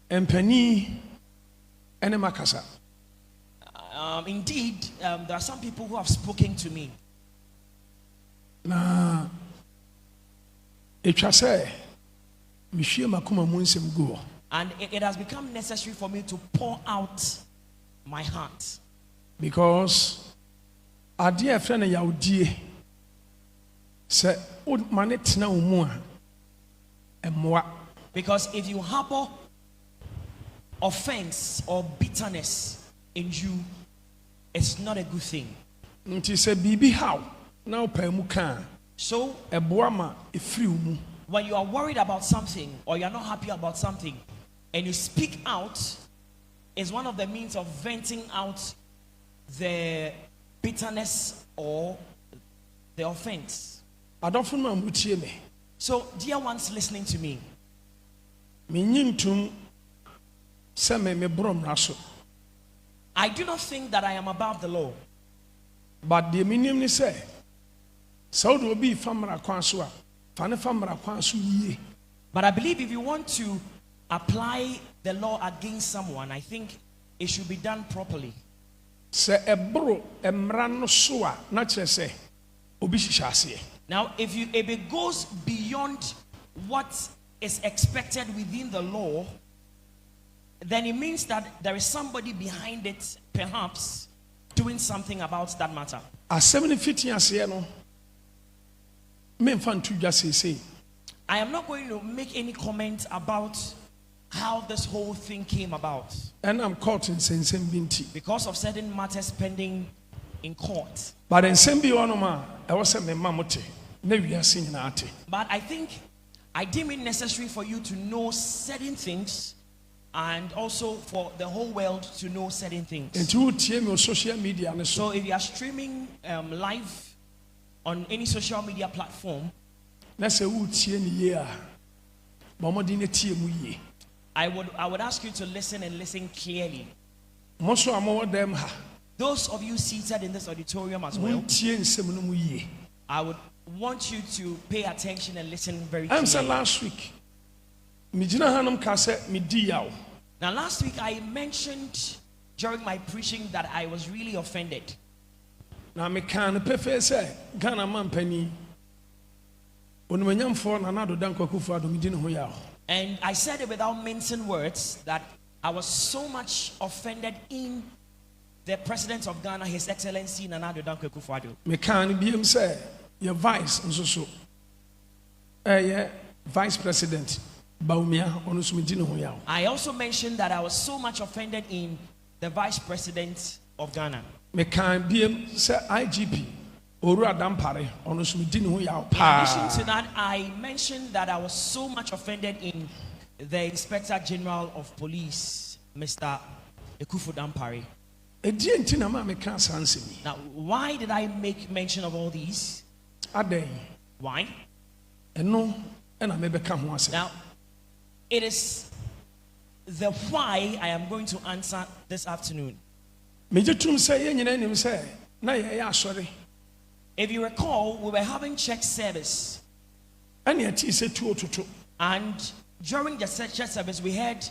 Empani ene makasa. Indeed, there are some people who have spoken to me. Na etwa sɛ mihwie makoma mu nsɛm gu. And it has become necessary for me to pour out my heart. Because adeɛ ɛfrɛ no yawdie sɛ ma ne tena wo mu a ɛmmoa. Because if you harbor offense or bitterness in you, it's not a good thing. Nti sɛ biribi haw na wopɛ mu ka So ɛboa ma ɛfiri wo mu. when you are worried about something or you're not happy about something and you speak out, is one of the means of venting out the bitterness or the offense. Adɔfo no ma mutie me. So dear ones listening to me, Menyi ntom sɛ me borɔ mmara so. I do not think that I am above the law. But deɛ menim ne sɛ sɛ wode obi fa mmara kwan so a fa ne fa mmara kwan so yie. But I believe if you want to apply the law against someone, I think it should be done properly. Sɛ ɛboro mmara no so a na kyerɛ sɛ obi hyehyɛ aseɛ. Now, if it goes beyond what is expected within the law, then it means that there is somebody behind it, perhaps, doing something about that matter. Asɛm ne fiti aseɛ no memfa nto dwa seesei. I am not going to make any comment about how this whole thing came about Ɛnam court nsɛnsɛm bi nti. because of certain matters pending in court. But nsɛm bi wɔ nom a ɛwɔ sɛ memma mo te na wiase nyinaa te. But I think I deem it necessary for you to know certain things and also for the whole world to know certain things. Nti wotie me wɔ social media ne so. So if you are streaming live on any social media platform, Na sɛ wotie ne yie a ma ɔmɔden ne tie mu yie. I would ask you to listen and listen clearly. Mo so a mowɔ dɛm ha Those of you seated in this auditorium as well, montie nsɛm no mu yie. I would want you to pay attention and listen very I'm saying clearly. last week megyina hanom ka sɛ medi yaw. Now last week I mentioned during my preaching that I was really offended. Na meka no pɛfɛ sɛ Ghana mampani onimanyamfoɔ Nana AKUFO-ADDO medi ne ho yaw. And I said it without mincing words that I was so much offended in the President of Ghana, His Excellency Nana AKUFO-ADDO. Meka no biem sɛ yɛ vice nso so ɛyɛ vice president Bawumia ɔno nso medi ne ho yaw. I also mentioned that I was so much offended in the Vice President of Ghana. Meka biem sɛ IGP Dampare ɔno nso medi ne ho yaw In paa. addition to that, I mentioned that I was so much offended in the Inspector General of Police, Mr. AKUFO Dampare. Ɛdi nti na ma meka saa nsɛm yi. Now, why did I make mention of all these? Adɛn Why? ɛno ɛna mebɛka ho asɛm. Now, it is the why I am going to answer this afternoon. Megye tom sɛ yɛn nyinaa nim sɛ na yɛyɛ asɔre If you recall, we were having church service, ɛne ɛte sɛ tuo toto. and during the church service, we heard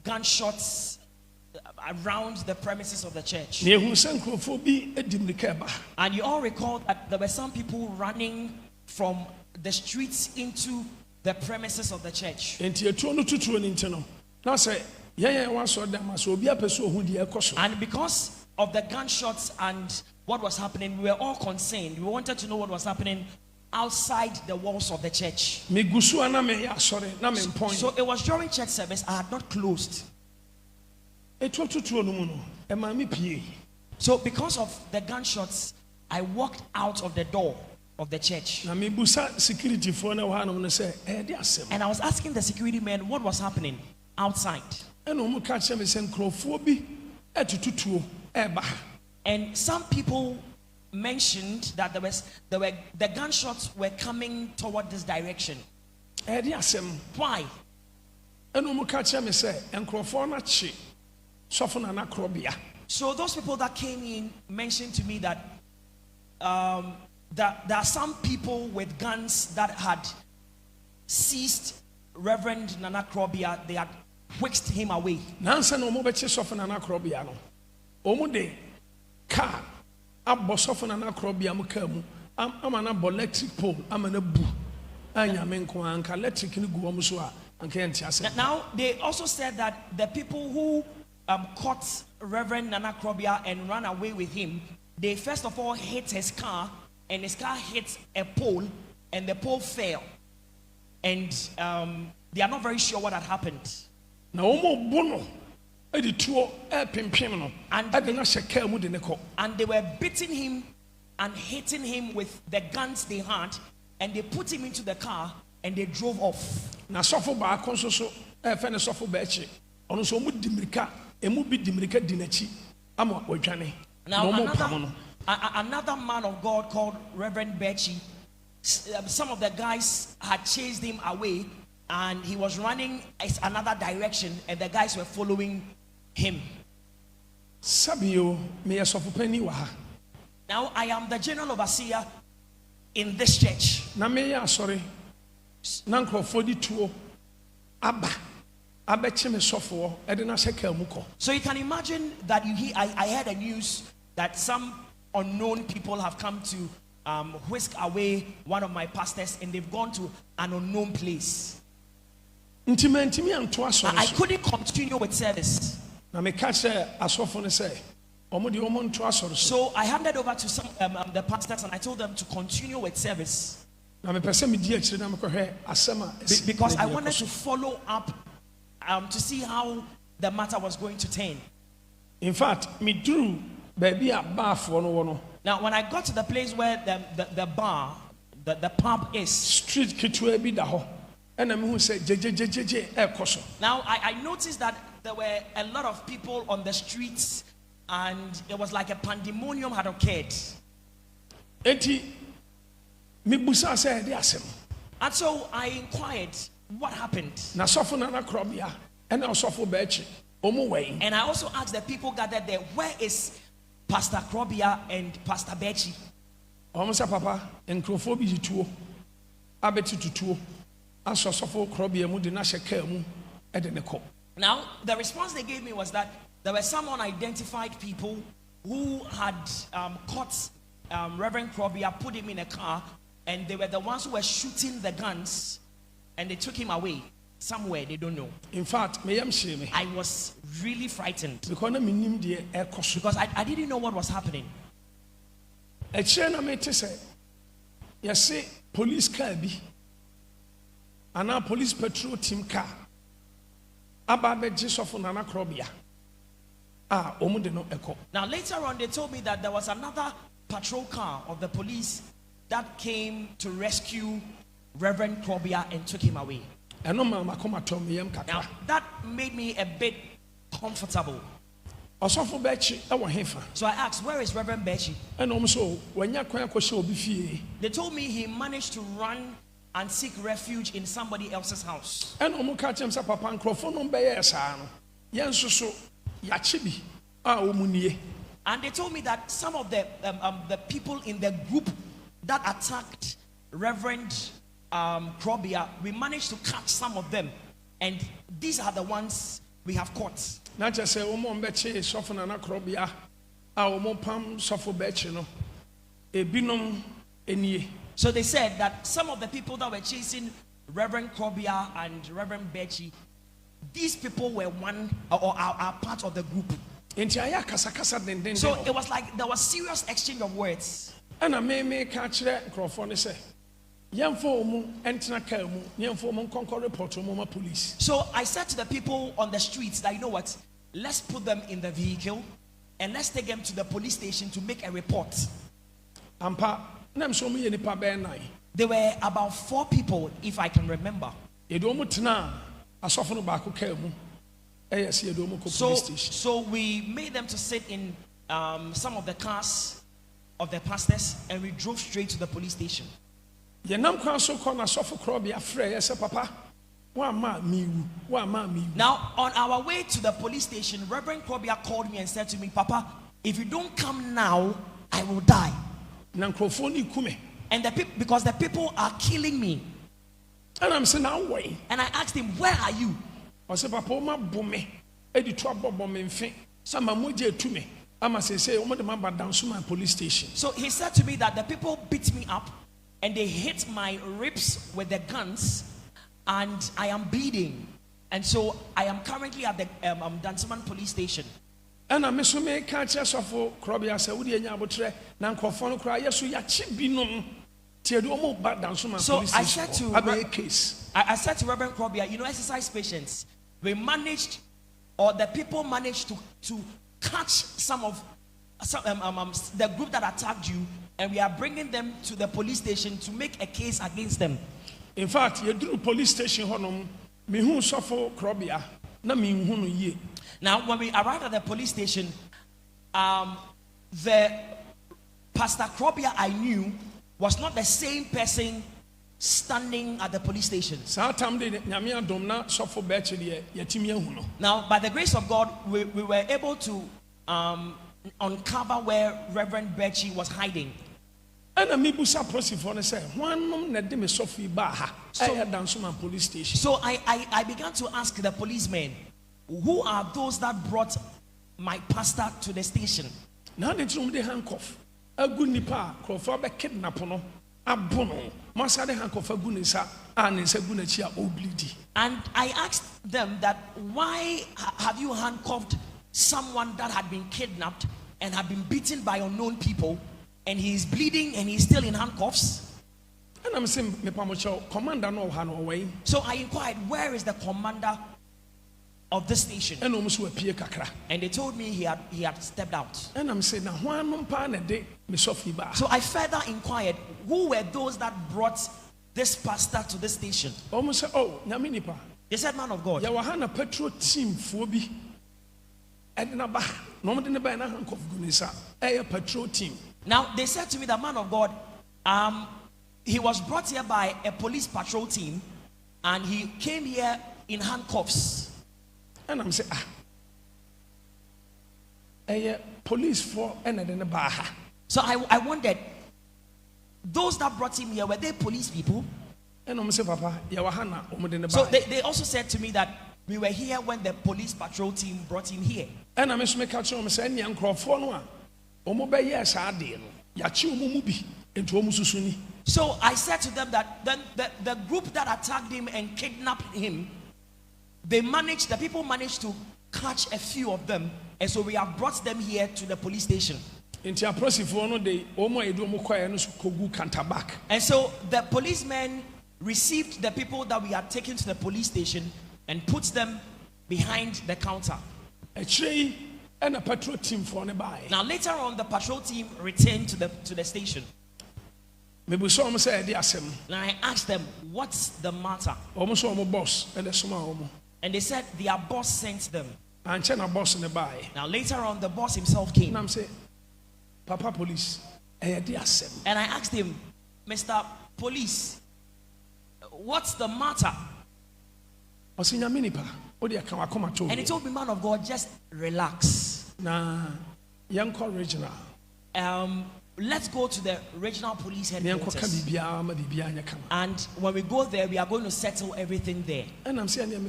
gunshots around the premises of the church. Na ehu sɛ nkurɔfoɔ bi adi mmirika ɛba. And you all recall that there were some people running from the streets into the premises of the church. Enti etuo no tutuo ne nti no na sɛ yɛn yɛn wɔ asɔre dɛm a sɛ obi apɛ sɛ ohun deɛ ɛkɔ so. And because of the gunshots and what was happening, we were all concerned. We wanted to know what was happening outside the walls of the church. Megu so a na meyɛ asɔre na mempɔn. So it was during church service. I had not closed. Etuo tutuo no mu no ɛmaa me pie. So because of the gunshots, I walked out of the door of the church. Na mebusa security foɔ na wɔ hanom no sɛ ɛyɛ de asɛm. And I was asking the security men what was happening outside. Ɛna wɔn ka kyerɛ me sɛ nkurɔfoɔ bi ɛtutu tuo ɛɛba. And some people mentioned that the gunshots were coming toward this direction. Ɛyɛ de asɛm. Why? Ɛna wɔn ka kyerɛ me sɛ nkurɔfoɔ no akye sɔfo Nana Korobea. So those people that came in mentioned to me that there are some people with guns that had seized Reverend Nana Korobea. They had whisked him away. Nansa no mo beche sofo na nakrobia no. Omo de car abbo sofo na nakrobia mo ka mu. Ama na electric pole, ama na bu. Anya menko anka electric ni gu omo so a anka enti ase. Now they also said that the people who caught Reverend Nana Krobia and ran away with him, they first of all hit his car, and his car hit a pole, and the pole fell. And they are not very sure what had happened. Na omo bono edi tuo pimpim no ade na sheka mu de ne ko. And they were beating him and hitting him with the guns they had, and they put him into the car and they drove off. Na sofo ba konso so fe ne sofo ba echi ono so mu dimirika emu bi dimirika dinachi ama odwane. Now another man of God called Reverend Bechi, some of the guys had chased him away and he was running another direction and the guys were following him. Sabio me sofo pani wa ha. Now I am the general overseer in this church. Na me ya sorry. Na nkrofo di tuo aba abeche me sofo e de na sheka mu ko. So you can imagine that I heard a news that some unknown people have come to whisk away one of my pastors and they've gone to an unknown place. I couldn't continue with service. Na me catch asofo ne say so I handed over to some the pastors and I told them to continue with service. Because I wanted to follow up to see how the matter was going to turn. In fact, me drew baby a bar for no one. Now when I got to the place where the bar, the pub is, street kitwe bi da ho. And I'm who say now I noticed that there were a lot of people on the streets and it was like a pandemonium had occurred. And so I inquired what happened. And I also asked the people gathered there, where is Pastor Krobia and Pastor Bechi? Papa and Crophobia tuo. Abeti tuo. Now the response they gave me was that there were some unidentified people who had caught Reverend Krobia, put him in a car, and they were the ones who were shooting the guns, and they took him away somewhere they don't know. In fact, I was really frightened because I didn't know what was happening. Police car bi and our police patrol team car ababe jisofo Nana Krobia. Now later on they told me that there was another patrol car of the police that came to rescue Reverend Krobia and took him away. Now that made me a bit comfortable. So I asked, where is Reverend Bechi? They told me he managed to run and seek refuge in somebody else's house. And they told me that some of the people in the group that attacked Reverend Krobia, we managed to catch some of them, and these are the ones we have caught. Not just say sofo Nana Krobia pam sofo bechi no ebinom enie. So they said that some of the people that were chasing Reverend Krobia and Reverend Bechi, these people were one or are part of the group. So it was like there was serious exchange of words. And I may catch that microphone say, police. So I said to the people on the streets that, you know what, let's put them in the vehicle and let's take them to the police station to make a report. There were about 4 people, if I can remember. So we made them to sit in some of the cars of the pastors and we drove straight to the police station. Now on our way to the police station, Reverend Krobia called me and said to me, Papa, if you don't come now, I will die. And because the people are killing me. And I'm saying, now wait. And I asked him, where are you? ɔsɛ papa oma bome edi to abobɔ me mfe sama moje etu me ama say omo de ma down so my police station. So he said to me that the people beat me up and they hit my ribs with their guns and I am bleeding. And so I am currently at the Dansoman police station. And I miss me catch us of Krobia Saudi and Yabotre, Nankofon cry, yes, we are cheap binom. So I said to Reverend Krobia, you know, exercise patients, we managed, or the people managed to catch some of the group that attacked you, and we are bringing them to the police station to make a case against them. In fact, you do police station honum, me who suffer Krobia, na me who ye. Now, when we arrived at the police station, the Pastor Krobia I knew was not the same person standing at the police station. Now, by the grace of God, we were able to uncover where Reverend Bechi was hiding. So I began to ask the policemen, who are those that brought my pastor to the station? Now they threw the handcuff. A good nipa, Crawford kidnap no, a bono, Masade handcuff a gunisa, and it's a gunachia oblidi. And I asked them that why have you handcuffed someone that had been kidnapped and had been beaten by unknown people, and he is bleeding and he's still in handcuffs? And I'm saying, Commander no way. So I inquired, where is the commander of the station? And they told me he had stepped out. And I'm saying, so I further inquired, who were those that brought this pastor to the station? They said, man of God. Yawahana petrol team phobi. Patrol team. Now they said to me, the man of God, he was brought here by a police patrol team, and he came here in handcuffs. And I'm saying, police for and baha. So I wondered, those that brought him here, were they police people? And I'm saying, Papa, so they also said to me that we were here when the police patrol team brought him here. And I'm saying, so I said to them that then the group that attacked him and kidnapped him, the people managed to catch a few of them, and so we have brought them here to the police station. And so the policemen received the people that we had taken to the police station and put them behind the counter. Now later on, the patrol team returned to the station. Now I asked them, what's the matter? And they said their boss sent them. Now later on, the boss himself came. And I'm saying, Papa Police, and I asked him, Mr. Police, what's the matter? And he told me, man of God, just relax. Regional. Let's go to the regional police headquarters. And when we go there, we are going to settle everything there. And I'm saying, and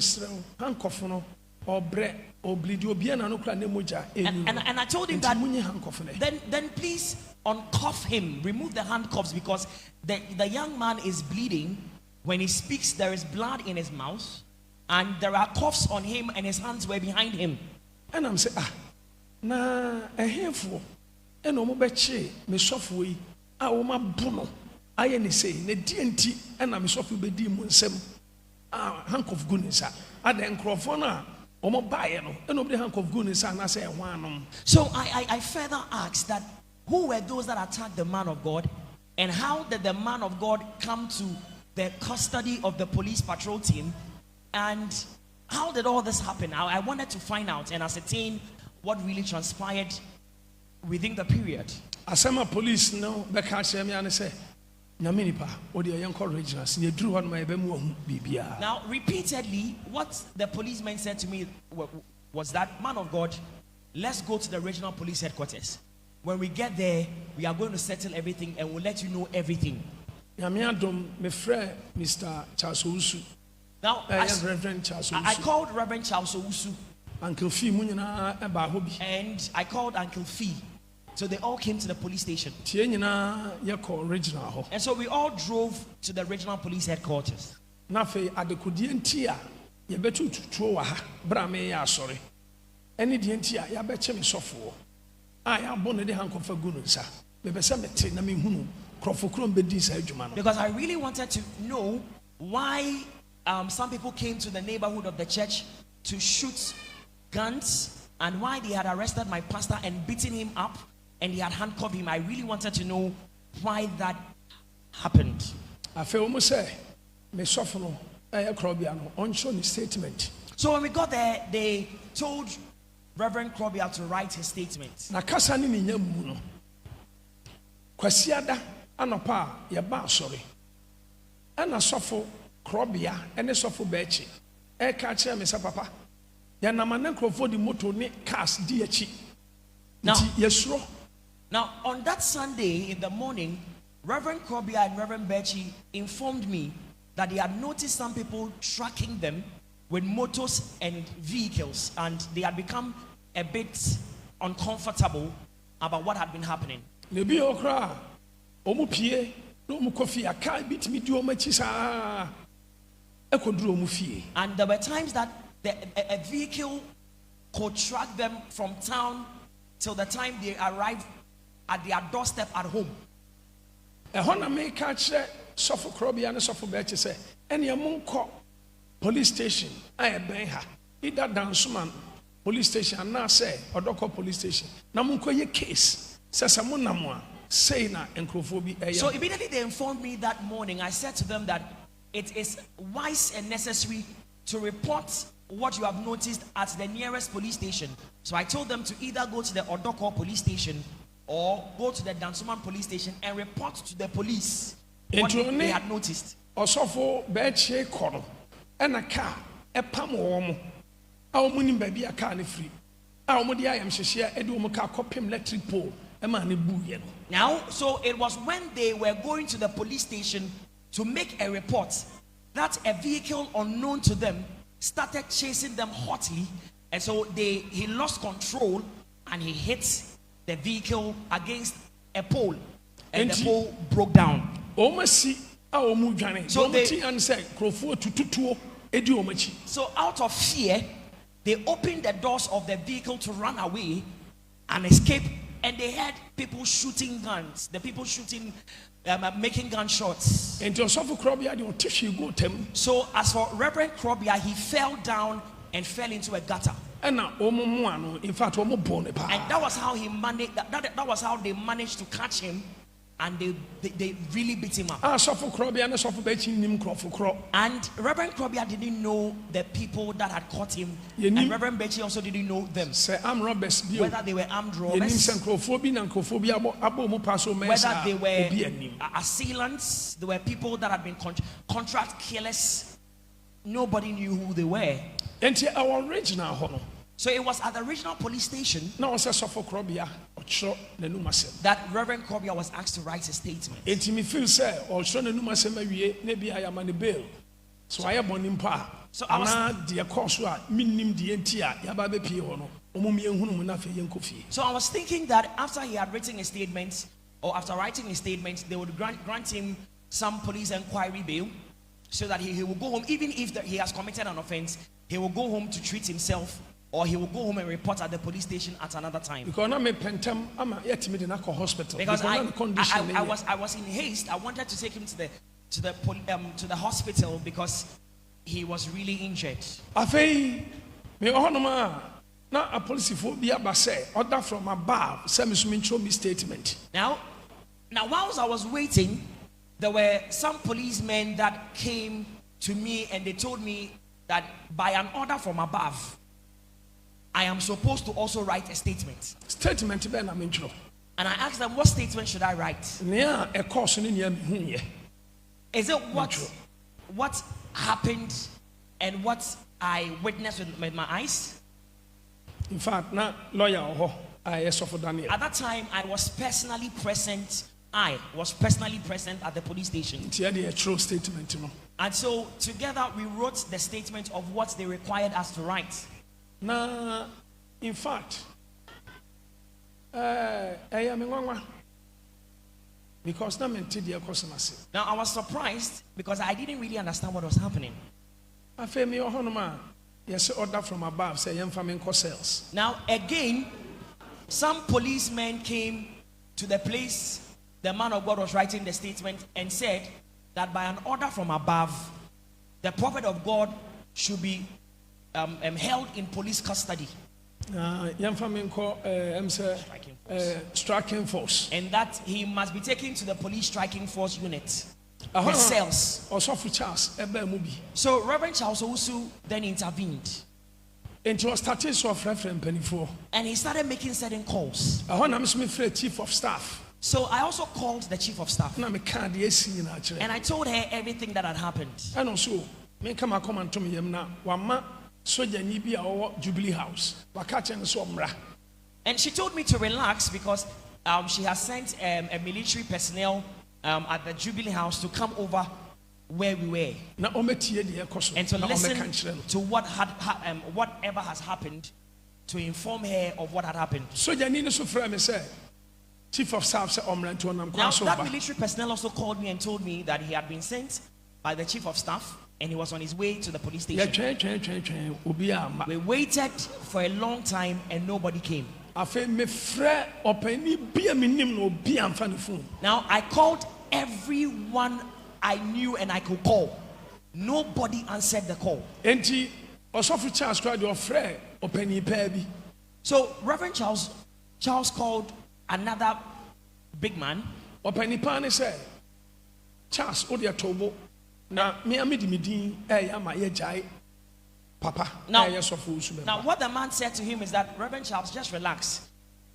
I told him that then please uncuff him, remove the handcuffs, because the young man is bleeding. When he speaks, there is blood in his mouth, and there are cuffs on him, and his hands were behind him. And I'm saying, a handful. And Omobeche, me software, Oma Bono, I any say, ne DNT, and I'm software be munsem, hank of goodness, at the encrofona, Omo Bayano, and nobody hank of goodness, and I say one. So I further asked that who were those that attacked the man of God, and how did the man of God come to the custody of the police patrol team, and how did all this happen? I wanted to find out and ascertain what really transpired within the period. Asama police no be catch me and say nyaminipa odi yanko regionals ne dru hon ma be mu hu bibia. Now repeatedly what the policeman said to me was that, man of God, let's go to the regional police headquarters. When we get there, we are going to settle everything and we'll let you know everything. Nyame adom me frɛ Mr. Owusu Now, Reverend Charles I called Rev.Owusu. Uncle Fee Munina Bahobi. And I called Uncle Fee. So they all came to the police station. Original. And so we all drove to the regional police headquarters. Nafe adekudientia yebetu tutuo ha brame ya sorry. Any dientia ya beche me sofo. Ya bone de hankofa gunu nsa. Mebese mete na mehunu krofokro mbedi sa adwuma no. Because I really wanted to know why some people came to the neighborhood of the church to shoot guns, and why they had arrested my pastor and beaten him up and they had handcuffed him. I really wanted to know why that happened. I feel almost say me sofno Krobiano on show his statement. So when we got there, they told Reverend Krobia to write his statement. Na kasa ni nyamu no. Kwasiada anopa ya ba sorry. Ana sofo Krobia ene sofo bechi. Ka kire me sa papa. Ya namane krofo di moto ni cars di echi. Now on that Sunday in the morning, Reverend Krobia and Reverend Bechi informed me that they had noticed some people tracking them with motors and vehicles, and they had become a bit uncomfortable about what had been happening. And there were times that a vehicle could track them from town till the time they arrived at their doorstep at home. Police station, either Dansuman police station and now say or Doko police station. Namunko ye case says Samunamwa say na encrophobia. So immediately they informed me that morning. I said to them that it is wise and necessary to report what you have noticed at the nearest police station. So I told them to either go to the Odoko police station or go to the Dansuman police station and report to the police what they had noticed. Osofo beche kono ena car epam wo mo baby a car ne free di ayam hyehyɛ ede wo car kopim electric pole ema ne bu ye no. Now so it was when they were going to the police station to make a report that a vehicle unknown to them started chasing them hotly, and so he lost control and he hit the vehicle against a pole and the pole broke down. So out of fear, they opened the doors of the vehicle to run away and escape, and they had people shooting guns. The people shooting, making gunshots. So as for Reverend Krobia, he fell down and fell into a gutter. In fact, and that was how he managed. That was how they managed to catch him, and they really beat him up. And Reverend Krobia didn't know the people that had caught him, and Reverend Bechi also didn't know them. Whether they were armed robbers, whether they were assailants, there were people that had been contract killers. Nobody knew who they were. So it was at the regional police station that Reverend Krobia was asked to write a statement. So I was thinking that after he had written a statement, or after writing a statement, they would grant him some police inquiry bail, so that he will go home, even if he has committed an offense. He will go home to treat himself, or he will go home and report at the police station at another time. Because I was in haste. I wanted to take him to the hospital because he was really injured. Now a police order from above statement. Now whilst I was waiting, there were some policemen that came to me and they told me that by an order from above, I am supposed to also write a statement. And I asked them, what statement should I write? Is it what happened and what I witnessed with my eyes? In fact, lawyer at that time, I was personally present I was personally present at the police station. a true statement, And so together we wrote the statement of what they required us to write. Now, in fact, because now I was surprised because I didn't really understand what was happening. Yes, order from above, say young famine sales. Now again, some policemen came to the place the man of God was writing the statement and said that by an order from above, the prophet of God should be held in police custody. Young famine striking force. And that he must be taken to the police striking force unit. The cells. So Reverend Charles Owusu then intervened. And he started and he started making certain calls. Chief of staff. So I also called the chief of staff. And I told her everything that had happened. And also, me come to me now. Wama soja ni bi a Jubilee House. Wakache nso omra. And she told me to relax because she has sent a military personnel at the Jubilee House to come over where we were and to listen to what had whatever has happened, to inform her of what had happened. So Chief of Staff said, now that military personnel also called me and told me that he had been sent by the Chief of Staff and he was on his way to the police station. We waited for a long time and nobody came. Now I called everyone I knew and I could call. Nobody answered the call. So Reverend Charles called another big man. Charles, now what the man said to him is that, Reverend Charles, just relax.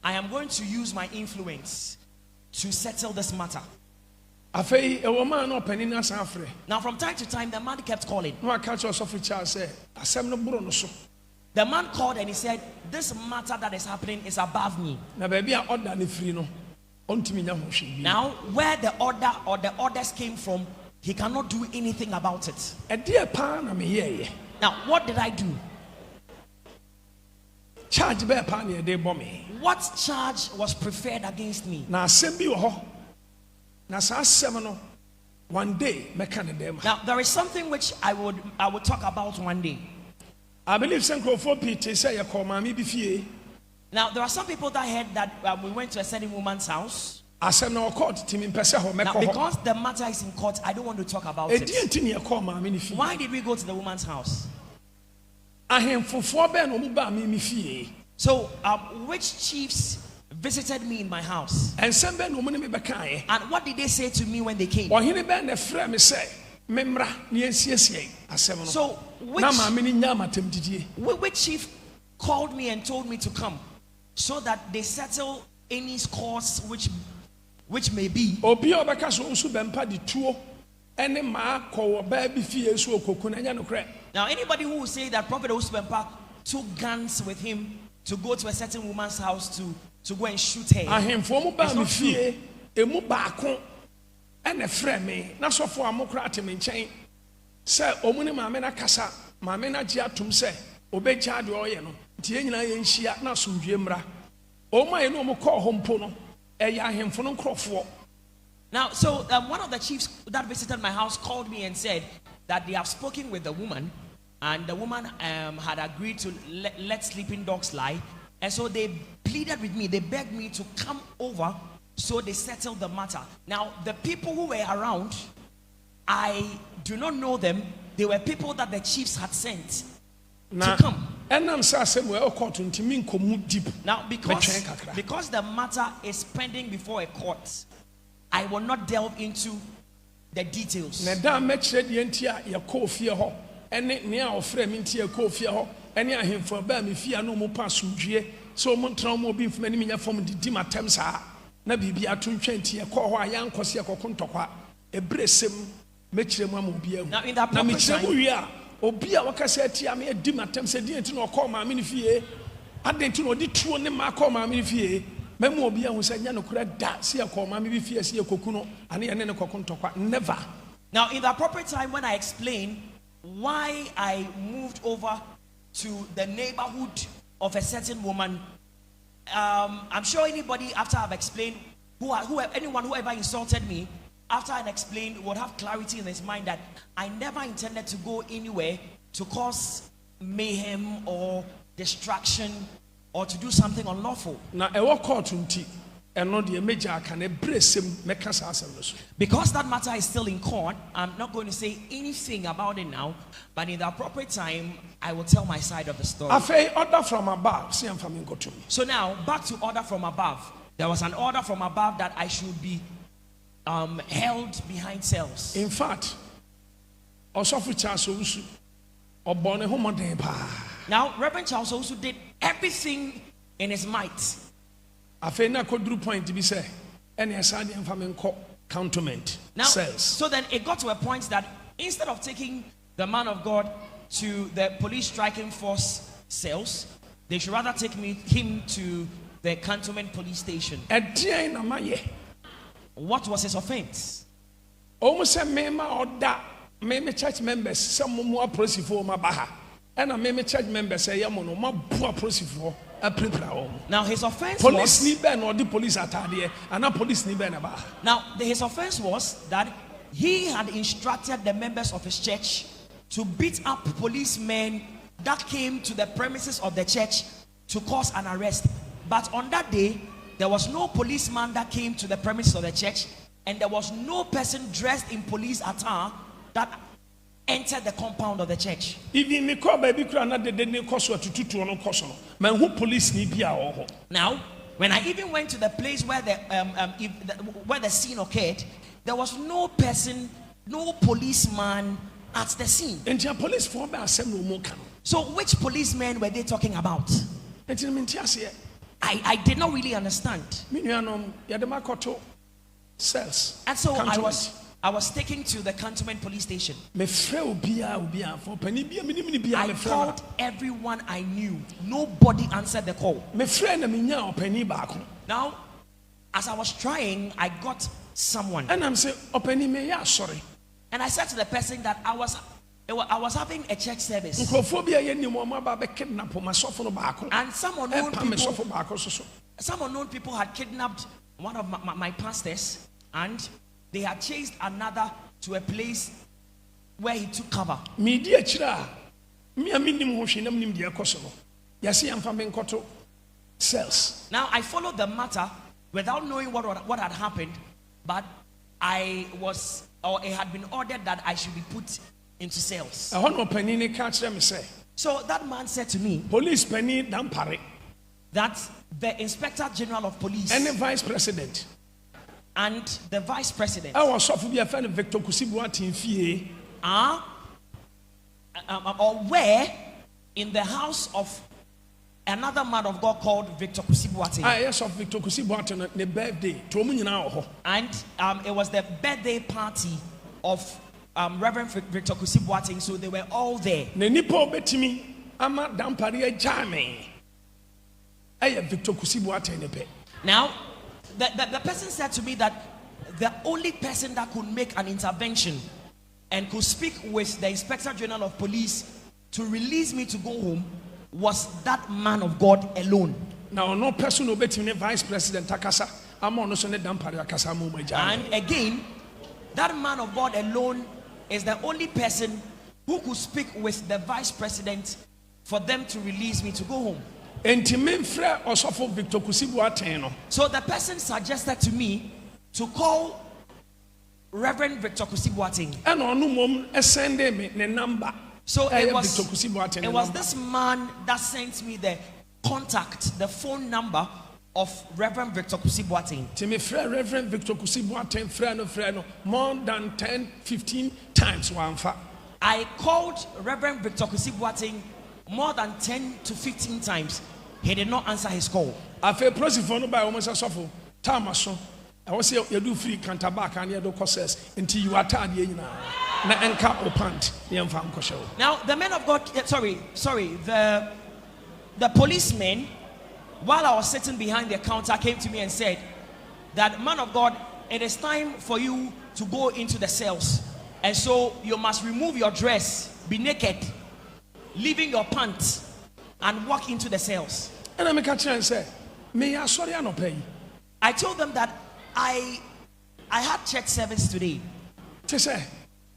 I am going to use my influence to settle this matter. Now from time to time the man kept calling. The man called and he said, this matter that is happening is above me. Now where the order or the orders came from, he cannot do anything about it. Now what did I do? What charge was preferred against me? One day, now there is something which I would talk about one day. I believe some people say you call mommy before. Now there are some people that heard that we went to a certain woman's house. Now, because the matter is in court, I don't want to talk about it. Why did we go to the woman's house? So which chiefs visited me in my house? And what did they say to me when they came? So which chief called me and told me to come so that they settle any scores which may be? Now anybody who will say that Prophet Owusu Bempah took guns with him to go to a certain woman's house to go and shoot her, it's not true. And a friend me, not so for a mocratim in chain. Sir, Omuni Mamena Casa, Mamena Giatum say, Obey Chad Oyeno, Tiena and Shia, Nasum Jimra. Oh, my no call home pono, a him for no crop. Now, so one of the chiefs that visited my house called me and said that they have spoken with the woman, and the woman had agreed to let sleeping dogs lie, and so they pleaded with me, they begged me to come over. So they settled the matter. Now, the people who were around, I do not know them. They were people that the chiefs had sent to come. Now, because the matter is pending before a court, I will not delve into the details. Na bibi atunchenti e ko ho ayan kwose e kokontokwa ebresem mechiremu amobia. Now in that proper time, obi a wakasa atia me adi matem se di enti no ko ma me ne fie adenti no di tuo ne ma ko ma me ne fie Memo obi ahun say nya no kura da se akoma me bi fie se kokuno ane ene ne kokontokwa. Never. Now, in the appropriate time, when I explain why I moved over to the neighborhood of a certain woman, I'm sure anybody, after I've explained, whoever insulted me, after I explained, would have clarity in his mind that I never intended to go anywhere to cause mayhem or distraction or to do something unlawful. Now, a court unti. Because that matter is still in court, I'm not going to say anything about it now, but in the appropriate time, I will tell my side of the story. Order from above. So now, back to order from above. There was an order from above that I should be held behind cells. In fact, now, Reverend Charles also did everything in his might. Point to be said, any cantonment cells. So then it got to a point that instead of taking the man of God to the police striking force cells, they should rather take him to the cantonment police station. What was his offense? Almost a member or that church members, some more process for my baha, and a member church members say, Yamono, my poor process for. Now his offense was his offense was that he had instructed the members of his church to beat up policemen that came to the premises of the church to cause an arrest. But on that day, there was no policeman that came to the premises of the church, and there was no person dressed in police attire that entered the compound of the church. Even me call baby crana de didn't cost to man who police ni bia. Now, when I even went to the place where the scene occurred, there was no person, no policeman at the scene. And your police for no more. So which policemen were they talking about? I did not really understand. Cells. And so I was taken to the cantonment police station. I called everyone I knew. Nobody answered the call. Now, as I was trying, I got someone. And I'm saying, sorry. And I said to the person that I was having a church service. And some unknown people had kidnapped one of my pastors, and they had chased another to a place where he took cover. Cells. Now I followed the matter without knowing what had happened, but it had been ordered that I should be put into cells. So that man said to me, Police Penny Dampare, that the Inspector General of Police and the Vice President and the Vice President I was off a friend of Victor Kusibuati or were in the house of another man of God called Victor Kusibuati. Yes, of Victor Kusibuati the birthday. And it was the birthday party of Reverend Victor Kusibuati, so they were all there. Nenipo betimi ama Dampare jame. Victor Kusibuati nepe. Now, the person said to me that the only person that could make an intervention and could speak with the Inspector General of Police to release me to go home was that man of God alone. Now, no person will bet Vice President Takasa. And again, that man of God alone is the only person who could speak with the Vice President for them to release me to go home. So the person suggested to me to call Reverend Victor Kusibuati. So it was this man that sent me the phone number of Reverend Victor Kusibuati. Reverend Victor Kusibuati more than 10-15 times. I called Reverend Victor Kusibuati more than 10 to 15 times. He did not answer his call. I was you do free cantabac and you do courses until you are tired. Now the men of God, the policemen while I was sitting behind the counter, came to me and said that, man of God, it is time for you to go into the cells. And so you must remove your dress, be naked, leaving your pants, and walk into the cells. And I catch and say, "Me, I sorry, I no pay." I told them that I had church service today. To say,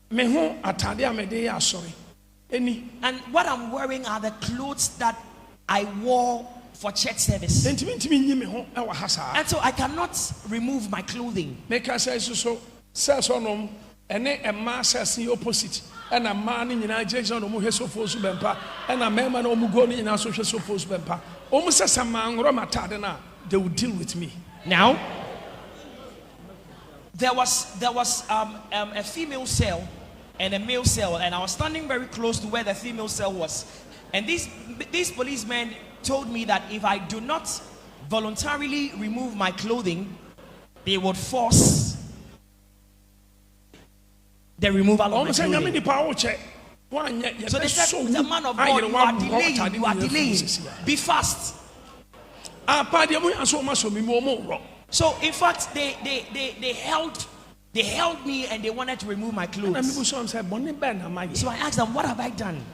"Me who atadia me dey sorry." Any. And what I'm wearing are the clothes that I wore for church service. And so I cannot remove my clothing. Make us say so. Says on and a mass says the opposite. And a man in Jason Owusu Bempah and a man who go in our social Owusu Bempah. Almost as a man Romatadena, they will deal with me. Now, there was a female cell and a male cell, and I was standing very close to where the female cell was. And these policemen told me that if I do not voluntarily remove my clothing, they would force the removal of my clothing. So they said, the man of God, you are delaying. Be fast. So in fact, they held me and they wanted to remove my clothes. So I asked them, what have I done?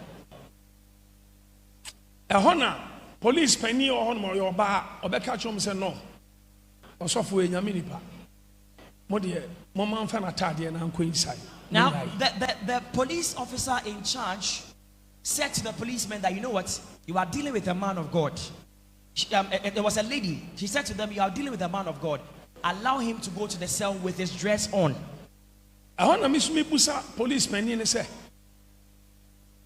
Police penny or honor your bar or back at home say no. Or software Yaminipa. Modia, Mama Fanatadi and Uncle inside. Now, the police officer in charge said to the policeman that, you know what, you are dealing with a man of God. There was a lady. She said to them, you are dealing with a man of God. Allow him to go to the cell with his dress on. I want to miss me policeman and say,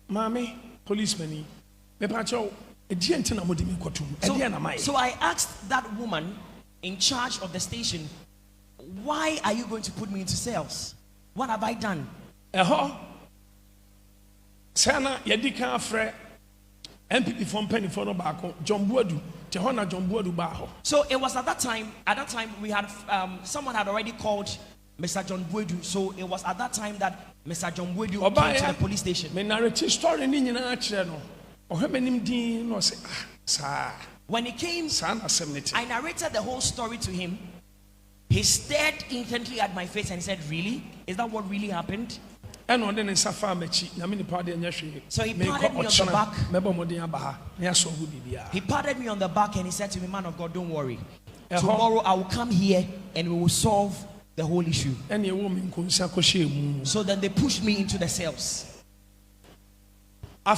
Mammy, policeman, me so I asked that woman in charge of the station, why are you going to put me into cells? What have I done? Sana yedika fre MPP from Penny for no bako John Buadu Tehona John Buadu baho. So it was at that time we had someone had already called Mr. John Buadu. So it was at that time that Mr. John Buadu came to the police station. Me narrative story ni nyina akire no. When he came, I narrated the whole story to him. He stared intently at my face and said, really? Is that what really happened? So he patted me on the back. He patted me on the back and he said to me, man of God, don't worry. Tomorrow I will come here and we will solve the whole issue. So then they pushed me into the cells. Now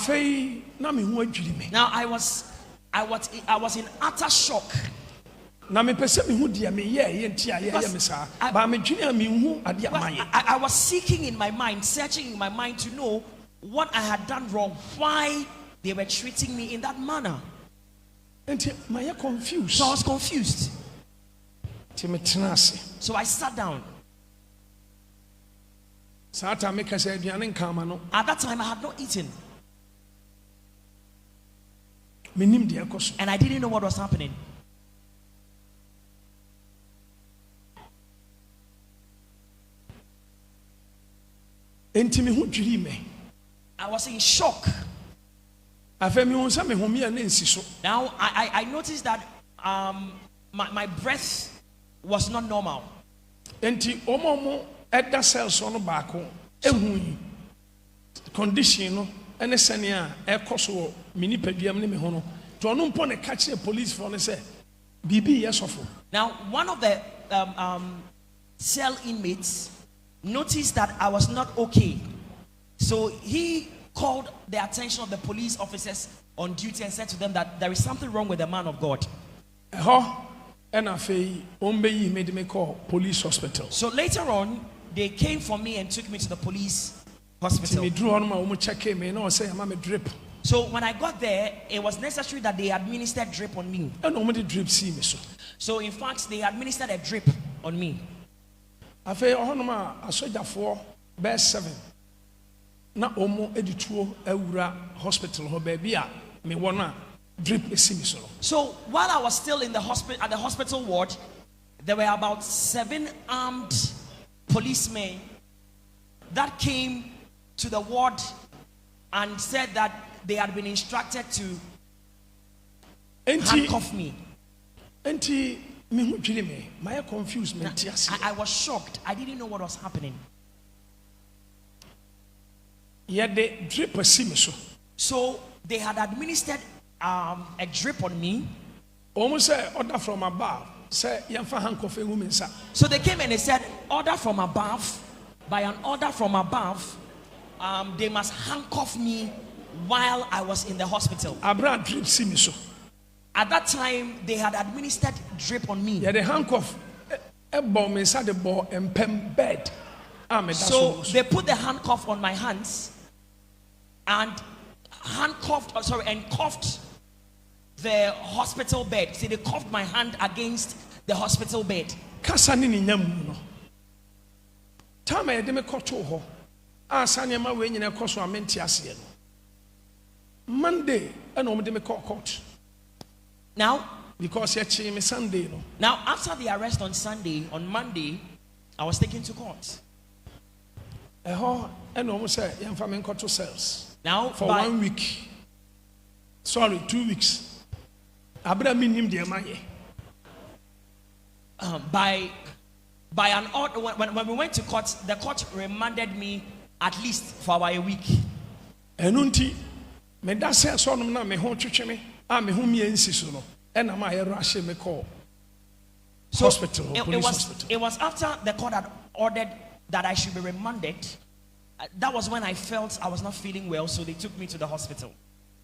I was in utter shock. I was seeking in my mind, searching in my mind to know what I had done wrong, why they were treating me in that manner. So I was confused. So I sat down. At that time I had not eaten. And I didn't know what was happening. I was in shock. Now I noticed that my breath was not normal. Condition and a senior air coso mini pedium name hono to umpon a catch a police for say BB yes of. Now one of the cell inmates noticed that I was not okay, so he called the attention of the police officers on duty and said to them that there is something wrong with the man of God. And I made me call police hospital. So later on they came for me and took me to the police hospital. So when I got there, it was necessary that they administered drip on me. So in fact, they administered a drip on me. I feel best 7. Na omo edituo ewura hospital ho baby a me wona drip esimi so. So while I was still in the hospital at the hospital ward, there were about 7 armed policemen that came to the ward and said that they had been instructed to handcuff me. Enti me hu dwiri me, my confused me tiase. I was shocked. I didn't know what was happening. Yede drip asi me so. So they had administered a drip on me. Almost say order from above. Say yamfa handcuff e woman sa. So they came and they said, order from above. By an order from above, they must handcuff me while I was in the hospital. Abra drip si me so. At that time, they had administered drip on me. Yeah, the handcuff e bomb inside the ball and pem bed. So they put the handcuff on my hands and cuffed the hospital bed. See, they cuffed my hand against the hospital bed. Kasa ni nyam no. Time e de me koto ho. Asanya ma we nyina koso amenti ase no. Monday and o de me court. Now, because you me Sunday no. Now, after the arrest on Monday, I was taken to court. And almost say yamfa me koto cells. Now for 1 week. Sorry, 2 weeks. Abra minim de amaye. By an order, when we went to court, the court remanded me at least for a week. Enunti me da say so no na me ho twetwe me me ho mi ensi so no e na ma ye rush me call hospital police hospital. It was after the court had ordered that I should be remanded. That was when I felt I was not feeling well, so they took me to the hospital.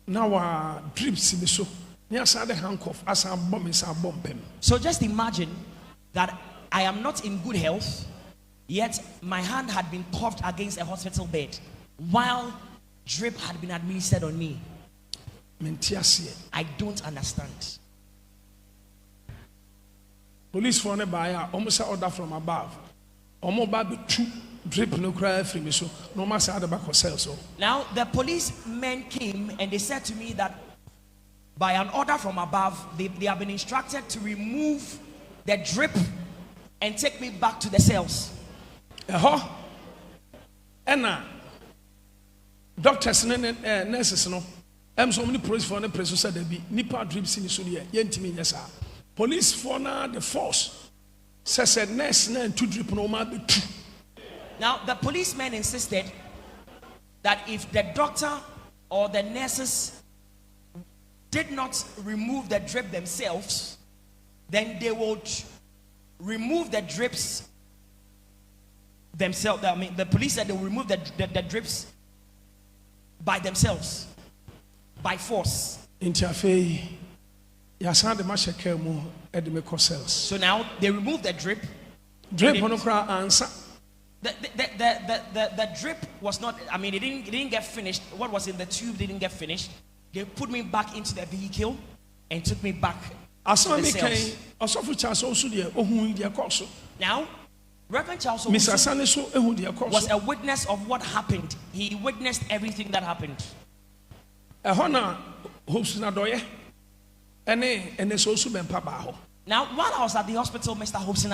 Now drips me so near the handcuff as a bomb is a bomb. So just imagine that I am not in good health, yet my hand had been cuffed against a hospital bed while drip had been administered on me. I don't understand. Police for ne buy almost order from above. Omo ba be two drip no cry free me so no matter at the back of cells. So now the policemen came and they said to me that by an order from above, they have been instructed to remove the drip and take me back to the cells. And doctors and nurses no. So many police for the press said there be nipa drips in Suria. Yentimi yesa. Police for na the force said nurse na two drip no ma be two. Now the policemen insisted that if the doctor or the nurses did not remove the drip themselves, then they would remove the drips themselves. I mean, the police said they will remove the drips by themselves, by force. So now they removed the drip. The drip was not, I mean, it didn't get finished. What was in the tube didn't get finished. They put me back into the vehicle and took me back to the cells. Now, Reverend Charles Owusu was a witness of what happened. He witnessed everything that happened. Now, while I was at the hospital, Mr. Owusu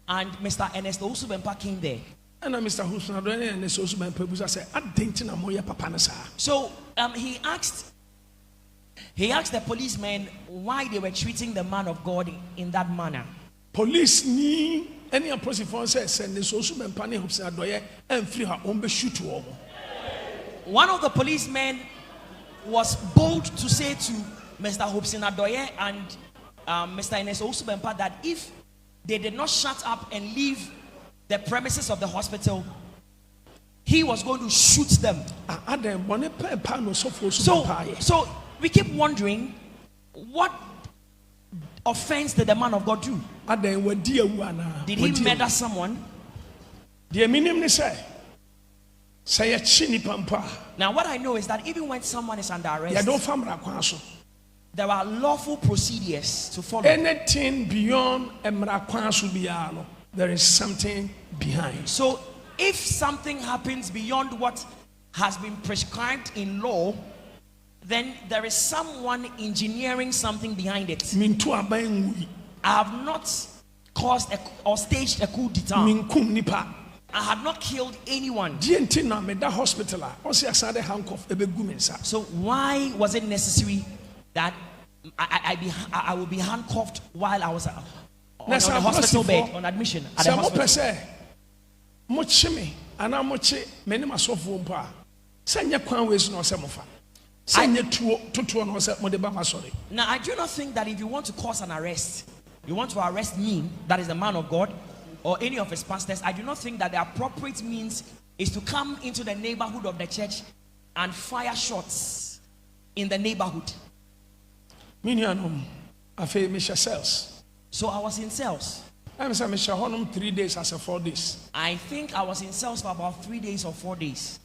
and Mr. Owusu Bempah came there. And Mr. Owusu and Owusu Bempah said, "I didn't know your papa." So he asked the policemen why they were treating the man of God in that manner. Police ni any opposing force said Owusu Bempah ne Owusu Adoye and free her own shoot to all. One of the policemen was bold to say to Mr. Owusu Adoye and Mr. Owusu Bempah that if they did not shut up and leave the premises of the hospital, he was going to shoot them. So we keep wondering, what offense did the man of God do? Did he murder someone? Now what I know is that even when someone is under arrest, there are lawful procedures to follow. Anything beyond there is something behind. So if something happens beyond what has been prescribed in law, then there is someone engineering something behind it. I have not caused or staged a coup d'etat. I have not killed anyone. So why was it necessary that I will be handcuffed while I was on the hospital bed on admission at the hospital. Mochimi and I'm mochi many masofu mpa. Send your quan ways no semofa. Now, I do not think that if you want to cause an arrest, you want to arrest me, that is the man of God, or any of his pastors, I do not think that the appropriate means is to come into the neighborhood of the church and fire shots in the neighborhood. So I was in cells. I'm saying 3 days as a 4 days. I think I was in cells for about 3 days or 4 days.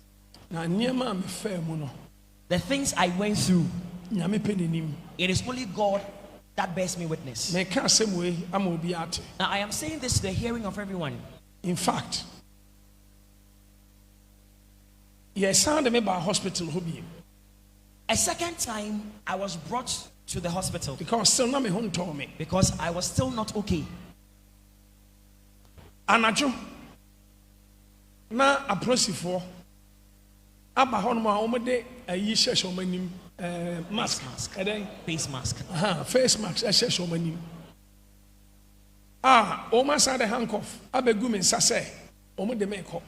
The things I went through, it is only God that bears me witness. Now I am saying this to the hearing of everyone. In fact, yes, I am by hospital. A second time I was brought to the hospital because still not me home told me because I was still not okay. Anajo na aprosifo aba hono ma omode ayi hyehyɛ omanim mask face mask face mask hyehyɛ omanim o ma sa the handcuff abegu me nsa sɛ omode me kɔ.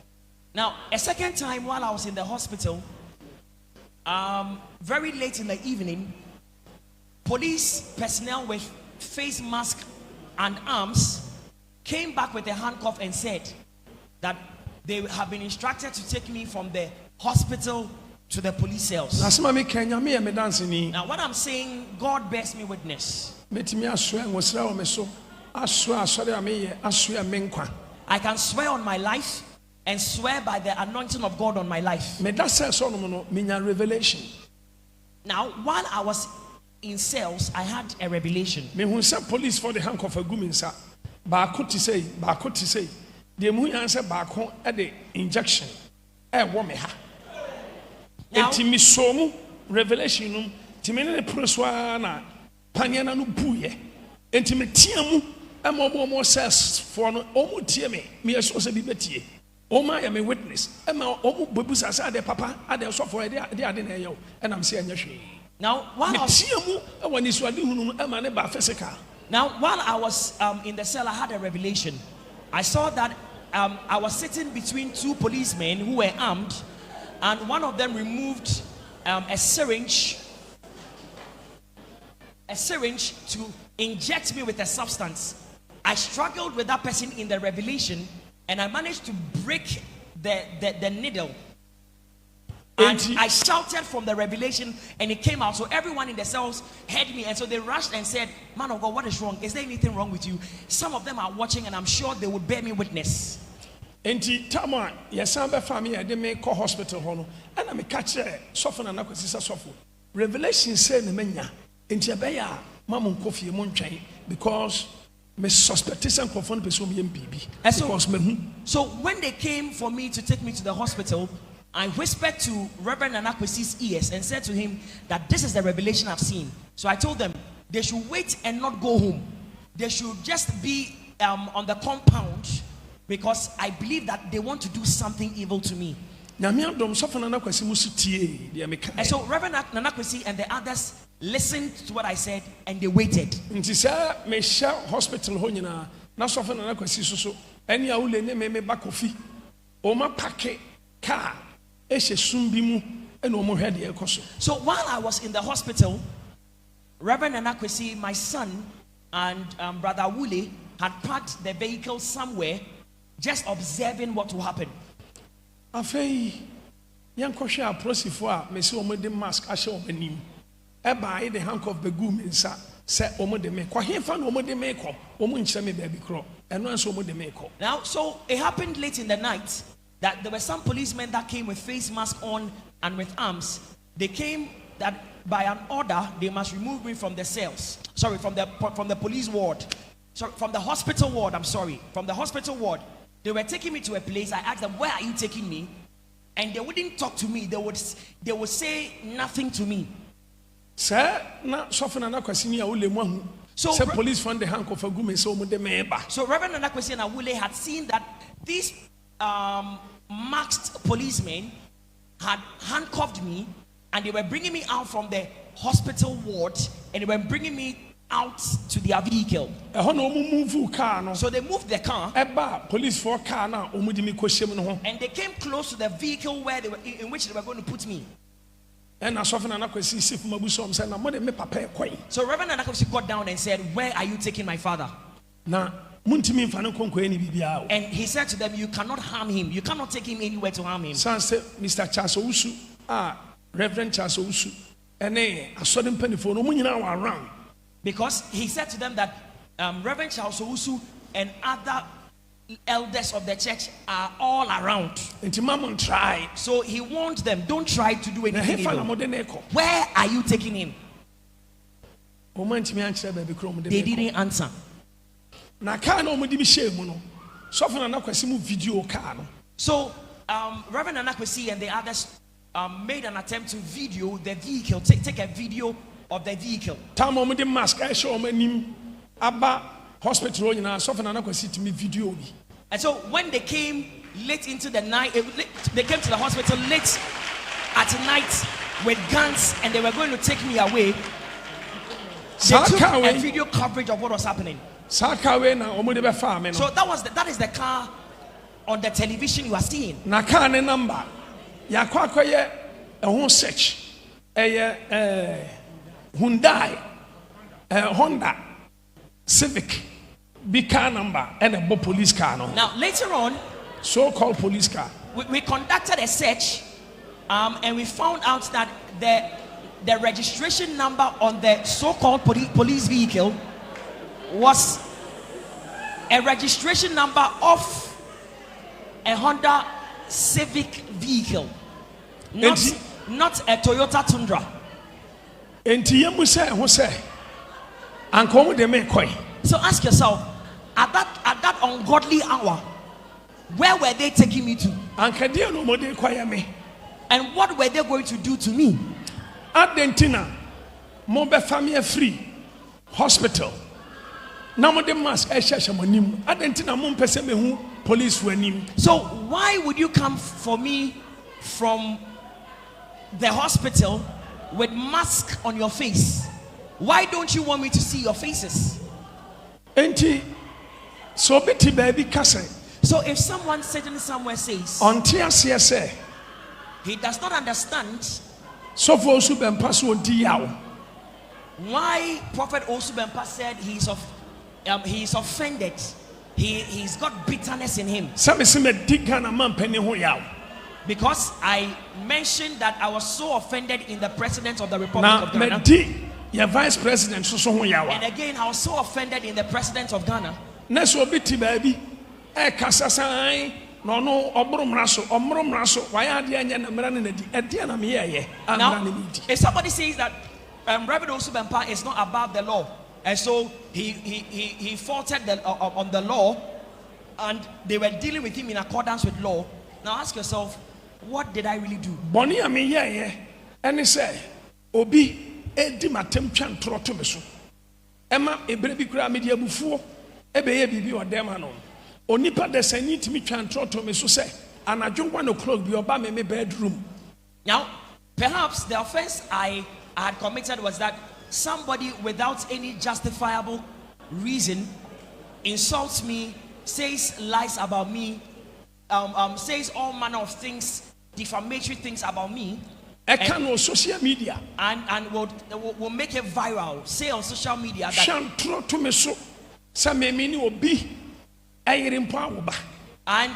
Now a second time while I was in the hospital, very late in the evening, police personnel with face mask and arms came back with a handcuff and said that they have been instructed to take me from the hospital to the police cells. Now what I'm saying, God bears me witness. I can swear on my life and swear by the anointing of God on my life. Revelation. Now while I was in cells, I had a revelation. Police for the handcuff a guminsa. Baako to say, the moon answer baako at the injection. Woman ha. Intimisomu revelation Timene Proswana Panyana no buye. Intimitiamu more says for no omu tieme, me as also be betie. Oma am a witness. Emma omu bubusa ade papa ade so for the adena and I'm saying yashi. Now while I was Now, while I was in the cell, I had a revelation. I saw that I was sitting between two policemen who were armed, and one of them removed a syringe to inject me with a substance. I struggled with that person in the revelation, and I managed to break the needle. And I shouted from the revelation and it came out. So everyone in the cells heard me. And so they rushed and said, man of God, what is wrong? Is there anything wrong with you? Some of them are watching and I'm sure they would bear me witness. Tama, yes, I'm a family. I didn't make hospital hono. And I'm a catcher, soften and soften. Revelation said, Menya, into a bear, Mamun Kofi Munchai, because me suspected some confront Pesum baby. So when they came for me to take me to the hospital, I whispered to Rev.Owusu's ears and said to him that this is the revelation I've seen. So I told them they should wait and not go home. They should just be on the compound because I believe that they want to do something evil to me. And so Rev.Owusu and the others listened to what I said and they waited. Hospital car. So while I was in the hospital, Rev.Owusu, my son, and Brother Wule had parked the vehicle somewhere, just observing what will happen. Now, so it happened late in the night that there were some policemen that came with face masks on and with arms. They came that by an order they must remove me from the cells. Sorry, from the police ward. Sorry, from the hospital ward. I'm sorry, from the hospital ward. They were taking me to a place. I asked them, "Where are you taking me?" And they wouldn't talk to me. They would say nothing to me. Sir, na soften na kwasini ya ule mwahu. So police found the handcuff of Gumi so mude meba. So Rev.Owusu and Wule had seen that these masked policemen had handcuffed me and they were bringing me out from the hospital ward and they were bringing me out to their vehicle. So they moved the car and they came close to the vehicle where they were, in which they were going to put me. So Rev.Owusu got down and said, "Where are you taking my father?" And he said to them, "You cannot harm him. You cannot take him anywhere to harm him." Mr. Owusu, Reverend Owusu, around. Because he said to them that Reverend Owusu and other elders of the church are all around. So he warned them, don't try to do anything evil. Where are you taking him? They didn't answer. So Reverend Anakwesi and the others made an attempt to video the vehicle, take a video of the vehicle. Hospital, video. And so when they came late into the night, they came to the hospital late at night with guns and they were going to take me away. They took a video coverage of what was happening. So that is the car on the television you are seeing. Na car ne number. Ya kwakoye a search. Hyundai, Honda Civic, big car number, and a police car. Now later on, so-called police car. We conducted a search, and we found out that the registration number on the so-called police vehicle was a registration number of a Honda Civic vehicle, not a Toyota Tundra. So ask yourself, at that ungodly hour, where were they taking me to? And what were they going to do to me? Argentina, Mobe family free hospital. Namode mask Argentina police wenim. So why would you come for me from the hospital with mask on your face? Why don't you want me to see your faces? So betty baby kase. So if someone sitting somewhere says he does not understand so for Owusu Bempah so diyaw, why Prophet Owusu Bempah said he's offended, he's got bitterness in him, because I mentioned that I was so offended in the president of the Republic of Ghana, your vice president and again I was so offended in the president of Ghana. Neso biti baby kasasai no omromraso why ade anya na mra na di ade na me yeye. Now if somebody says that Rev.Owusu Bempah is not above the law, and so he faulted on the law and they were dealing with him in accordance with law, now ask yourself, what did I really do? Boni ame yeye ene say obi edi matem twa ntro to me so ema ebre bi kura me di abufuo ebeye bibi odema no onipa de sanit mi twa ntro to me so say anadwo 1 o'clock bi oba me bedroom. Now perhaps the offense I had committed was that somebody without any justifiable reason insults me, says lies about me, says all manner of things, defamatory things about me. On social media and will make it viral, say on social media that and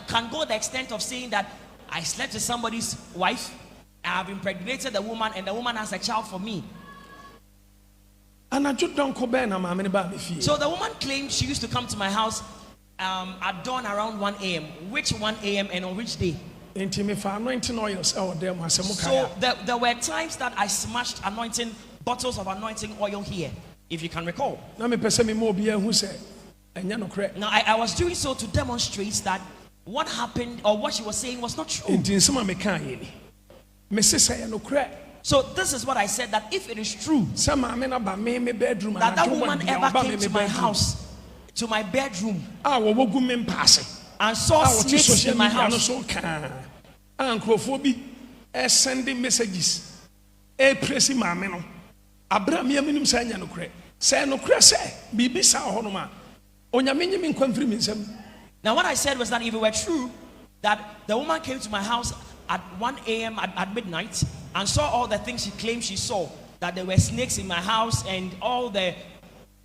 can go the extent of saying that I slept with somebody's wife, I have impregnated the woman, and the woman has a child for me. So the woman claimed she used to come to my house at dawn around 1 a.m. Which 1 a.m. and on which day? So there were times that I smashed bottles of anointing oil here, if you can recall. Now I was doing so to demonstrate that what happened or what she was saying was not true. So this is what I said, that if it is true that woman ever came to my house, to my bedroom, and saw snakes in my house, sending messages presi maame no abra me aminim sa nya no kre say no kre say bibi sa ho no ma onyame nyimi nkwa mfiri mi nsam. Now what I said was that if it were true that the woman came to my house at 1 a.m. at midnight and saw all the things she claimed she saw, that there were snakes in my house and all the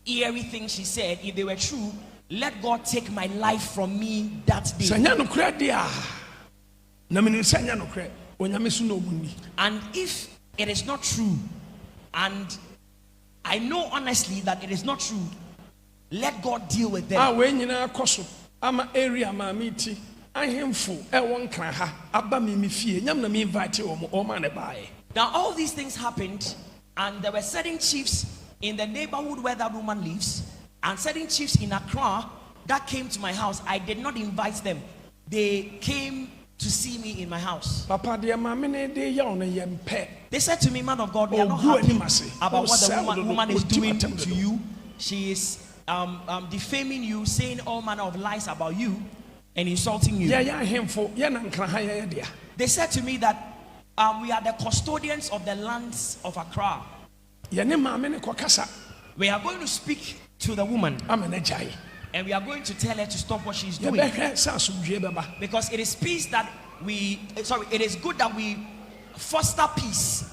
eerie things she said, if they were true, let God take my life from me that day. And if it is not true, and I know honestly that it is not true, let God deal with them. Now all these things happened, and there were certain chiefs in the neighborhood where that woman lives, and certain chiefs in Accra that came to my house. I did not invite them. They came to see me in my house. They said to me, man of God, we are not happy about what the woman is doing to you. She is defaming you, saying all manner of lies about you and insulting you. They said to me that we are the custodians of the lands of Accra. We are going to speak to the woman, and we are going to tell her to stop what she's doing, because it is peace that it is good that we foster peace,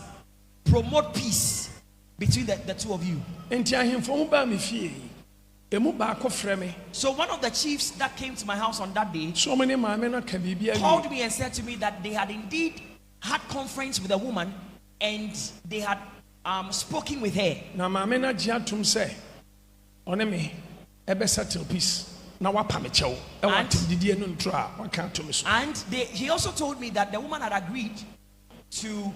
promote peace between the two of you. So one of the chiefs that came to my house on that day called me and said to me that they had indeed had conference with a woman and they had spoken with her. And he also told me that the woman had agreed to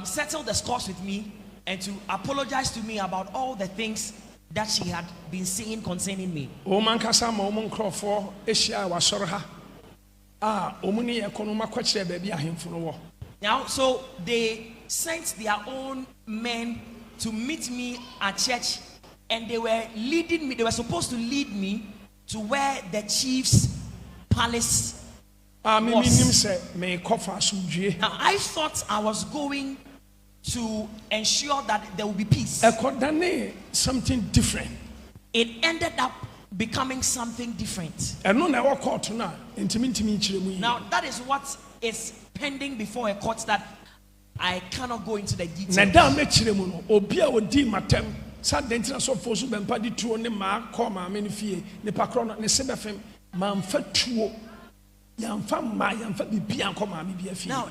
settle the scores with me and to apologize to me about all the things that she had been saying concerning me. Now, so they sent their own men to meet me at church, and they were leading me. They were supposed to lead me to where the chief's palace was. Now, I thought I was going to ensure that there will be peace. Something different. It ended up becoming something different. Now, that is what is pending before a court that I cannot go into the details. Now,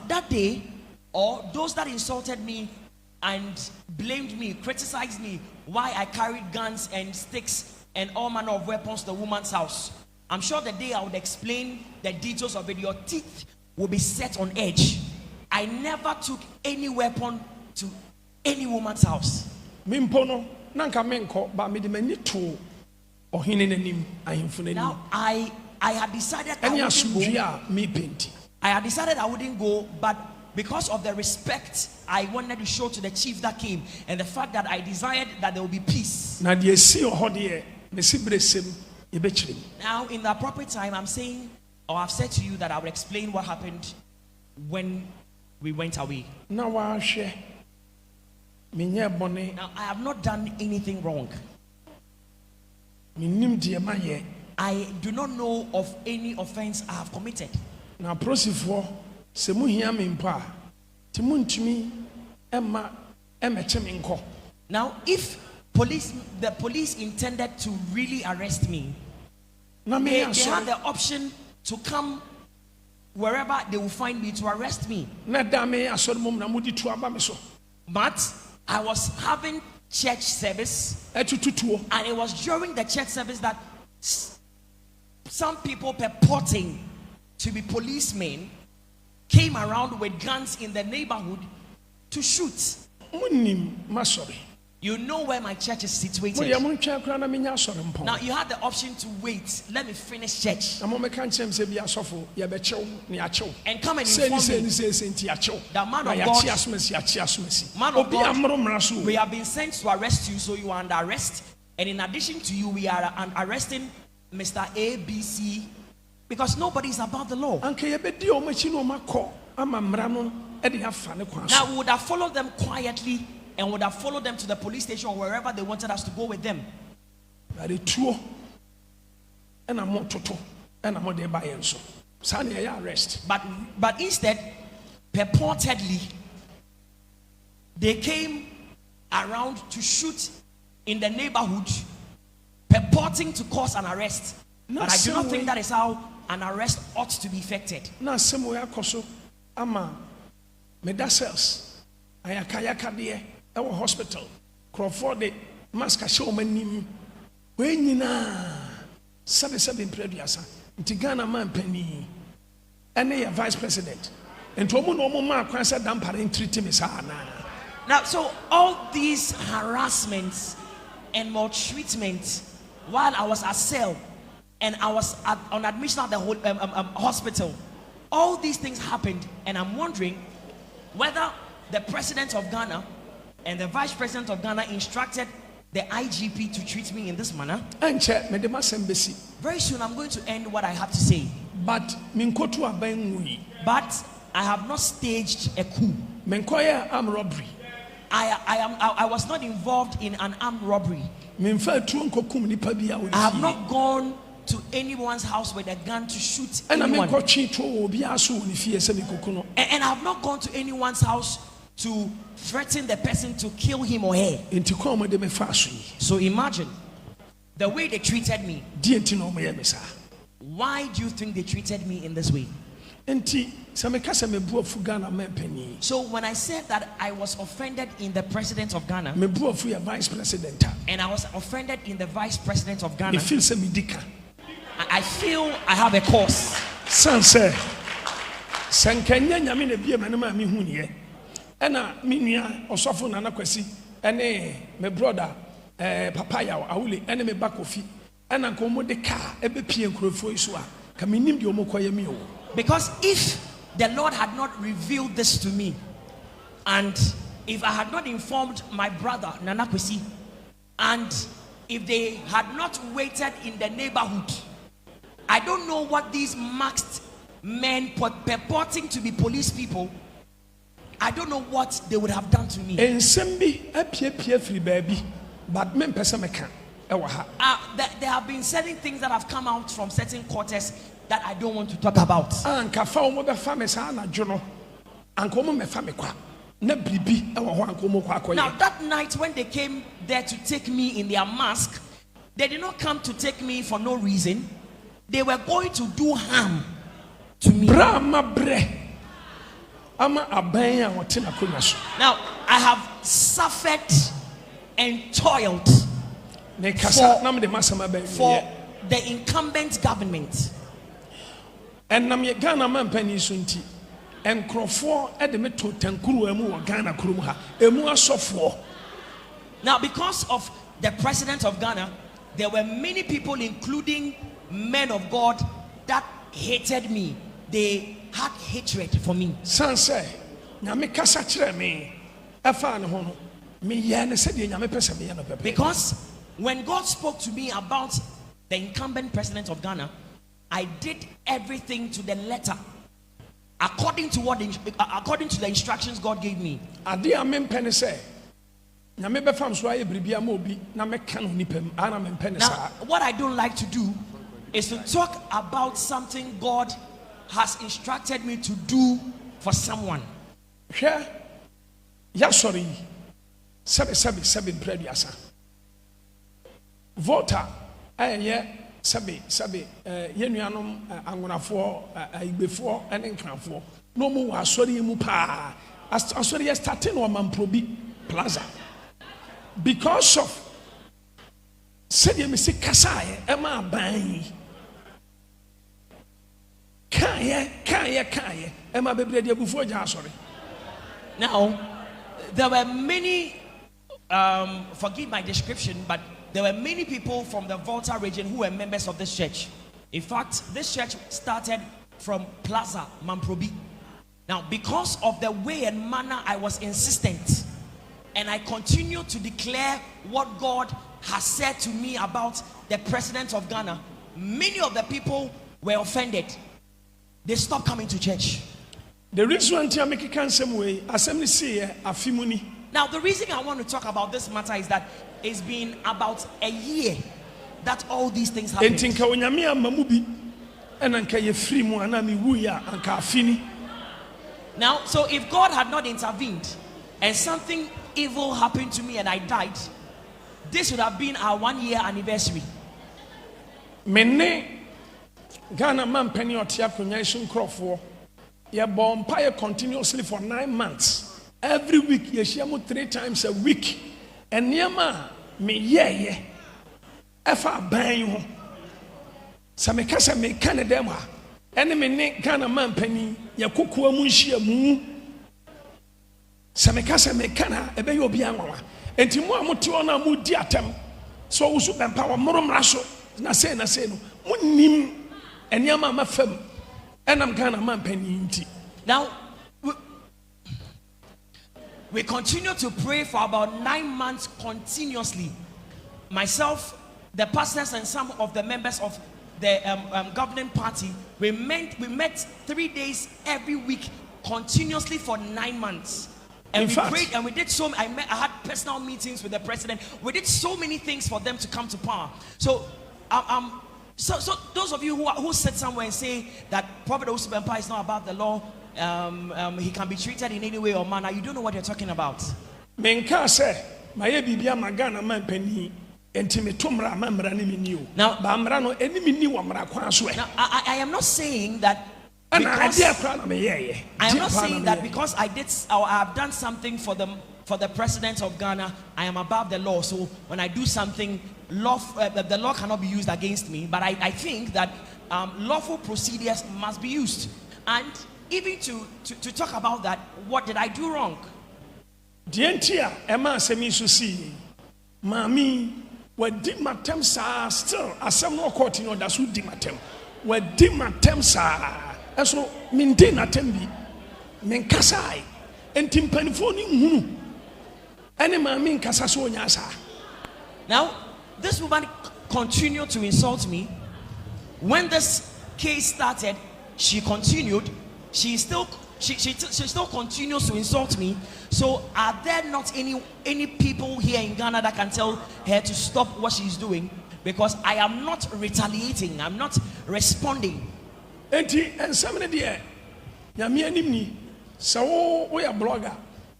that day, or those that insulted me and blamed me, criticized me, why I carried guns and sticks and all manner of weapons to the woman's house, I'm sure the day I would explain the details of it, your teeth will be set on edge. I never took any weapon to any woman's house. Now, I had decided I wouldn't go, but because of the respect I wanted to show to the chief that came, and the fact that I desired that there will be peace. Now, in the appropriate time, I'm saying, or I've said to you that I will explain what happened when we went away. Now, I have not done anything wrong. I do not know of any offense I have committed. Now, now, if the police intended to really arrest me, they had the option to come wherever they will find me to arrest me. But I was having church service, and it was during the church service that some people purporting to be policemen came around with guns in the neighborhood to shoot. You know where my church is situated. Now, you had the option to wait. Let me finish church and come and inform me that man of God, we have been sent to arrest you, so you are under arrest. And in addition to you, we are arresting Mr. ABC, because nobody is above the law. Now we would have followed them quietly and would have followed them to the police station or wherever they wanted us to go with them. But instead, purportedly, they came around to shoot in the neighborhood, purporting to cause an arrest. But I do not think that is how an arrest ought to be effected. Now, somewhere ama medicals ayakayaka de ewo hospital Crawford de mask show manim we nyina sabe impreduasa nti Ghana man pani ene ya vice president enti omo no omo ma kwan say Dampare treat me sa na. Now, so all these harassments and maltreatment while I was at cell and I was on admission at the hospital, all these things happened, and I'm wondering whether the president of Ghana and the vice president of Ghana instructed the IGP to treat me in this manner. Very soon I'm going to end what I have to say. But I have not staged a coup. Armed robbery. I was not involved in an armed robbery. I have not gone to anyone's house with a gun to shoot anyone. And I have not gone to anyone's house to threaten the person to kill him or her. So imagine the way they treated me. Why do you think they treated me in this way? So when I said that I was offended in the president of Ghana, vice president, and I was offended in the vice president of Ghana, I feel I have a cause. Sanse sankanya nyame na bia manama mi huniye ena minua osofo nana kwasi ene me brother papa ya awule ene me bakofi ena ko mo de ka ebe pie nkrofo iso a ka minim de omokoye mi o. Because if the Lord had not revealed this to me, and if I had not informed my brother Nana Kwesi, and if they had not waited in the neighborhood, I don't know what these masked men purporting to be police people, I don't know what they would have done to me. There have been certain things that have come out from certain quarters that I don't want to talk about. Now that night when they came there to take me in their mask, they did not come to take me for no reason. They were going to do harm to me. Now I have suffered and toiled for the incumbent government. And Ghana man penny sunti and Crawford at the metro tankuru emu Ghana kurumha emu asofo. Now because of the president of Ghana, there were many people, including men of God, that hated me. They had hatred for me. Sanse nyame kasa kire me afa ne ho no me ye ne se de nyame pese me ye no pepe. Because when God spoke to me about the incumbent president of Ghana, I did everything to the letter, according to the instructions God gave me. Now, what I don't like to do is to talk about something God has instructed me to do for someone. Sorry. Voter, sabi yenuanom angonafo Igbefo ene nkranfo no mu asori mu pa asori starting no Mamprobi Plaza because of said me say kasaye ema ban kaye ema bebre de bufo ja asori. Now there were many forgive my description, but there were many people from the Volta region who were members of this church. In fact, this church started from Plaza, Mamprobi. Now, because of the way and manner I was insistent, and I continued to declare what God has said to me about the president of Ghana, many of the people were offended. They stopped coming to church. The reason I make it cancel way, assembly say afimuni. Now, the reason I want to talk about this matter is that it's been about a year that all these things happen. Now, so if God had not intervened and something evil happened to me and I died, this would have been our 1 year anniversary. Mene Ghana man penny or tiakunyation crop ye bompire continuously for 9 months. Every week ye shamu 3 times a week. And yama me ye efa ban ho. Samekasa me kanedema. Ene mene Ghana man penny ye kukuwa mu nhia mu. Samekasa me kana ebe ye obi anwa. Enti mu amote ona mu di atem. So Owusu Bempah wa moromra so na say no. Munim enyama mafam. Enam Ghana man penny nti. Now, we continue to pray for about 9 months continuously. Myself, the pastors, and some of the members of the governing party, we met 3 days every week continuously for 9 months. And we prayed and we did so. I had personal meetings with the president. We did so many things for them to come to power. So, so those of you who sit somewhere and say that Prophet Owusu Bempah is not about the law, he can be treated in any way or manner, you don't know what you're talking about. Now, I am not saying that because I did or I have done something for the president of Ghana, I am above the law. So when I do something, the law cannot be used against me. But I think that lawful procedures must be used. And even to talk about that, what did I do wrong? Dientia Emma Semisu si Mami we di matem sa still asem no court in order so di matem. We di matem sa eso maintain atem bi men kasai enti mpanifo ni hunu ene mami nkasa so nya sa. Now this woman continued to insult me. When this case started, she continued. She still continues to insult me. So are there not any people here in Ghana that can tell her to stop what she's doing? Because I am not retaliating, I'm not responding. Enti ensamene de nyame anim ni so we are blogger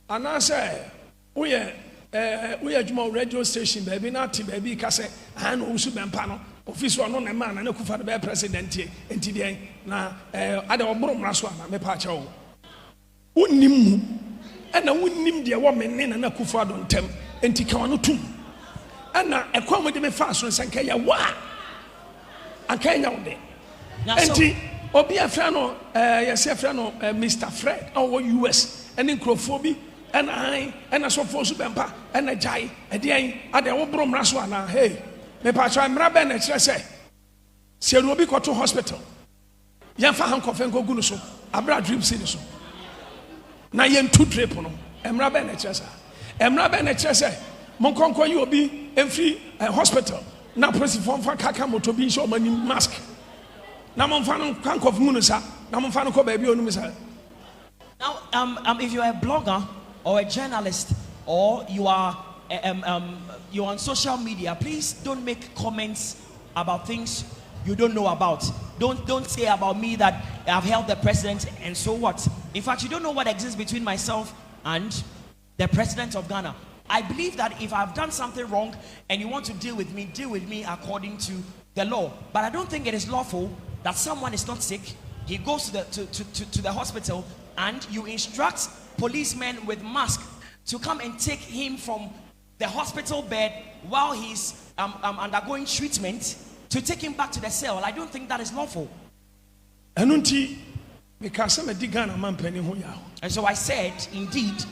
and I say we are adwuma radio station baby na ti baby ka say an Owusu Bempah no office no na man na AKUFO-ADDO president enti de na ade oboromra so na me pa cha wo unnim mu ena unnim de wo menne na AKUFO-ADDO ntem enti ka wono tum ena ekwa mo de me fa so nsanka ya wa anka nya wo de enti obi afra no yesi afra no Mr. Fred our US ene nkrofo ena so for Owusu Bempah ena jai ade ade wo boromra so na hey me pa cha mra be na kire se obi ko to hospital yan fa han kofen ko gunu so abra drip si so na yen two drip no mra be na kire se mon konko yi obi emfri hospital na police form fa kaka moto bi so mani mask na mon fa no kan kof gunu sa na mon fa no ko ba bi onum sa. Now if you are a blogger or a journalist or you are you're on social media, please don't make comments about things you don't know about. Don't say about me that I've helped the president and so what. In fact, you don't know what exists between myself and the president of Ghana. I believe that if I've done something wrong and you want to deal with me according to the law. But I don't think it is lawful that someone is not sick, he goes to the hospital and you instruct policemen with masks to come and take him from the hospital bed while he's undergoing treatment to take him back to the cell. I don't think that is lawful. And so I said, indeed,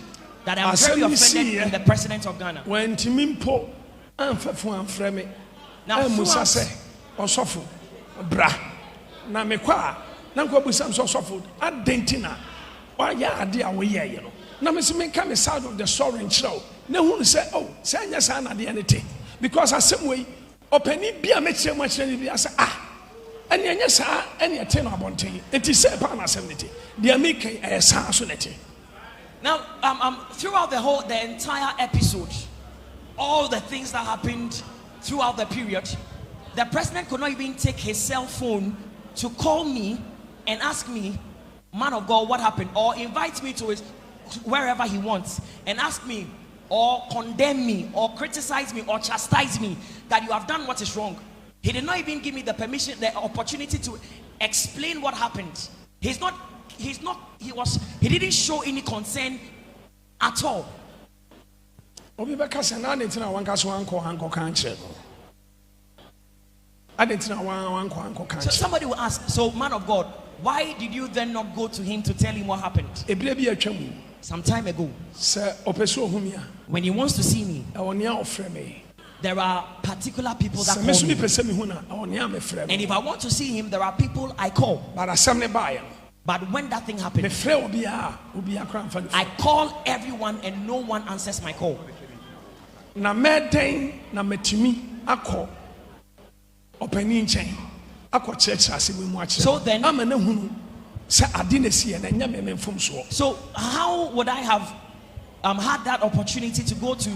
that I'm very offended in the president of Ghana. When Timimpo now bra na mekwa na nkobu sam so sofo adentina wa ya ade a wo ye ye no na me se me ka me side of the story nchiro na hu say oh say anya sa na de anete because asem we opani bia me kire mo kire ni bia say And yes, any attain abonting. It is a pan assembly. The American a sanity. Now, throughout the entire episode, all the things that happened throughout the period, the president could not even take his cell phone to call me and ask me, man of God, what happened? Or invite me to wherever he wants and ask me or condemn me or criticize me or chastise me that you have done what is wrong. He did not even give me the permission, the opportunity to explain what happened. He didn't show any concern at all. So somebody will ask, so man of God, why did you then not go to him to tell him what happened? Some time ago, when he wants to see me, there are particular people that call me. And if I want to see him, there are people I call. But when that thing happened, I call everyone and no one answers my call. So then, so how would I have had that opportunity to go to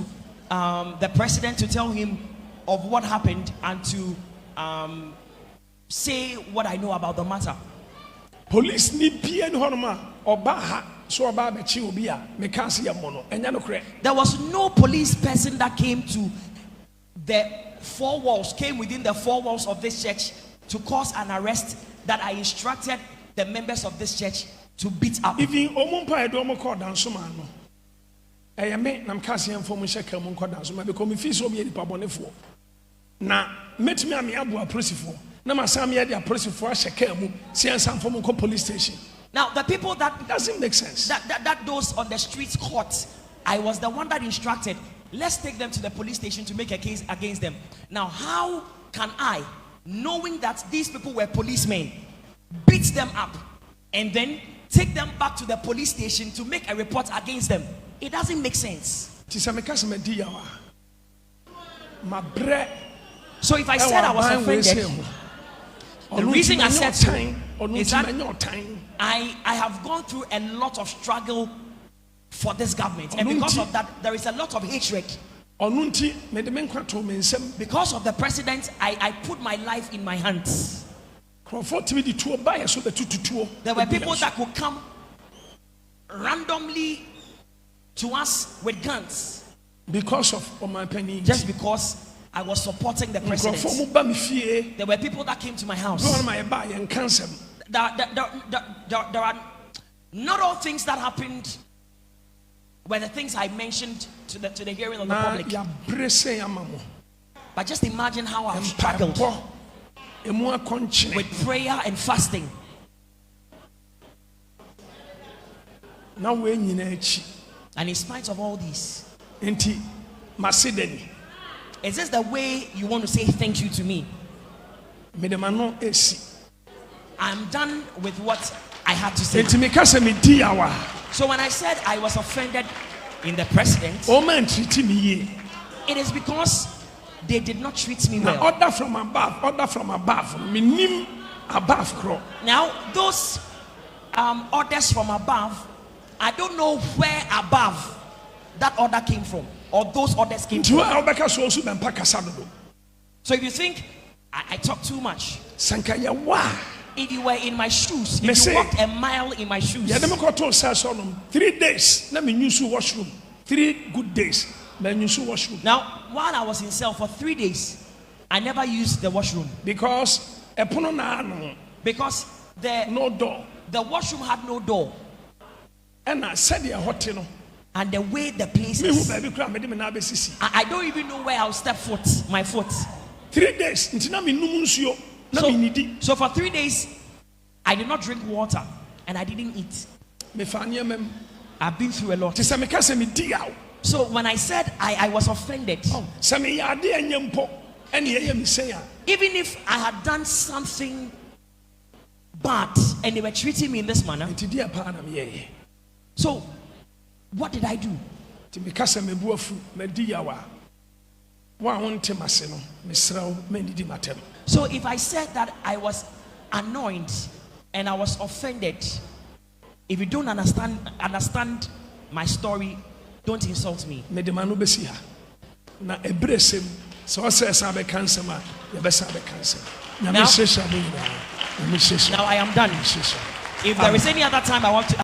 the president to tell him of what happened and to say what I know about the matter? Police need Obaha. There was no police person that came to the four walls, came within the four walls of this church to cause an arrest that I instructed the members of this church to beat up. Even Omumpa Edomo called down Sumano. I make Namcasian for Mushaka Munkodan, because me feel so be Pabonefo. Now, met me Abu a Pressifo. Namasami a Pressifo, Shakamu, Sian from police station. Now, the people that doesn't make sense. That those on the streets caught, I was the one that instructed, let's take them to the police station to make a case against them. Now, how can I, knowing that these people were policemen, beat them up and then take them back to the police station to make a report against them? It doesn't make sense. So if I said I was offended, the reason I said so is that I have gone through a lot of struggle for this government, and because of that there is a lot of hatred. Because of the president, I put my life in my hands. There were people that could come randomly to us with guns because of my penny, just because I was supporting the president. There were people that came to my house. There are not all things that happened were the things I mentioned to the hearing of the public. But just imagine how I've struggled with prayer and fasting. And in spite of all this, is this the way you want to say thank you to me? I'm done with what I had to say. So when I said I was offended in the president, it is because they did not treat me well. Order from above, order from above. Now those orders from above, I don't know where above that order came from, or those orders came from. So if you think I talk too much, if you were in my shoes, if you walked a mile in my shoes, 3 days, let me use washroom. 3 good days, let me use washroom. Now, while I was in cell for 3 days, I never used the washroom because no door. The washroom had no door. And I said, and the way the place is, I don't even know where I'll step my foot. 3 days. So for 3 days, I did not drink water and I didn't eat. I've been through a lot. So when I said I was offended, even if I had done something bad and they were treating me in this manner, so what did I do? So if I said that I was annoyed and I was offended. If you don't understand my story, don't insult me. Me de manu besi ha. Na ebresem so say sabe cancer ma ye be sabe cancer. Now I am done. If there is any other time I want to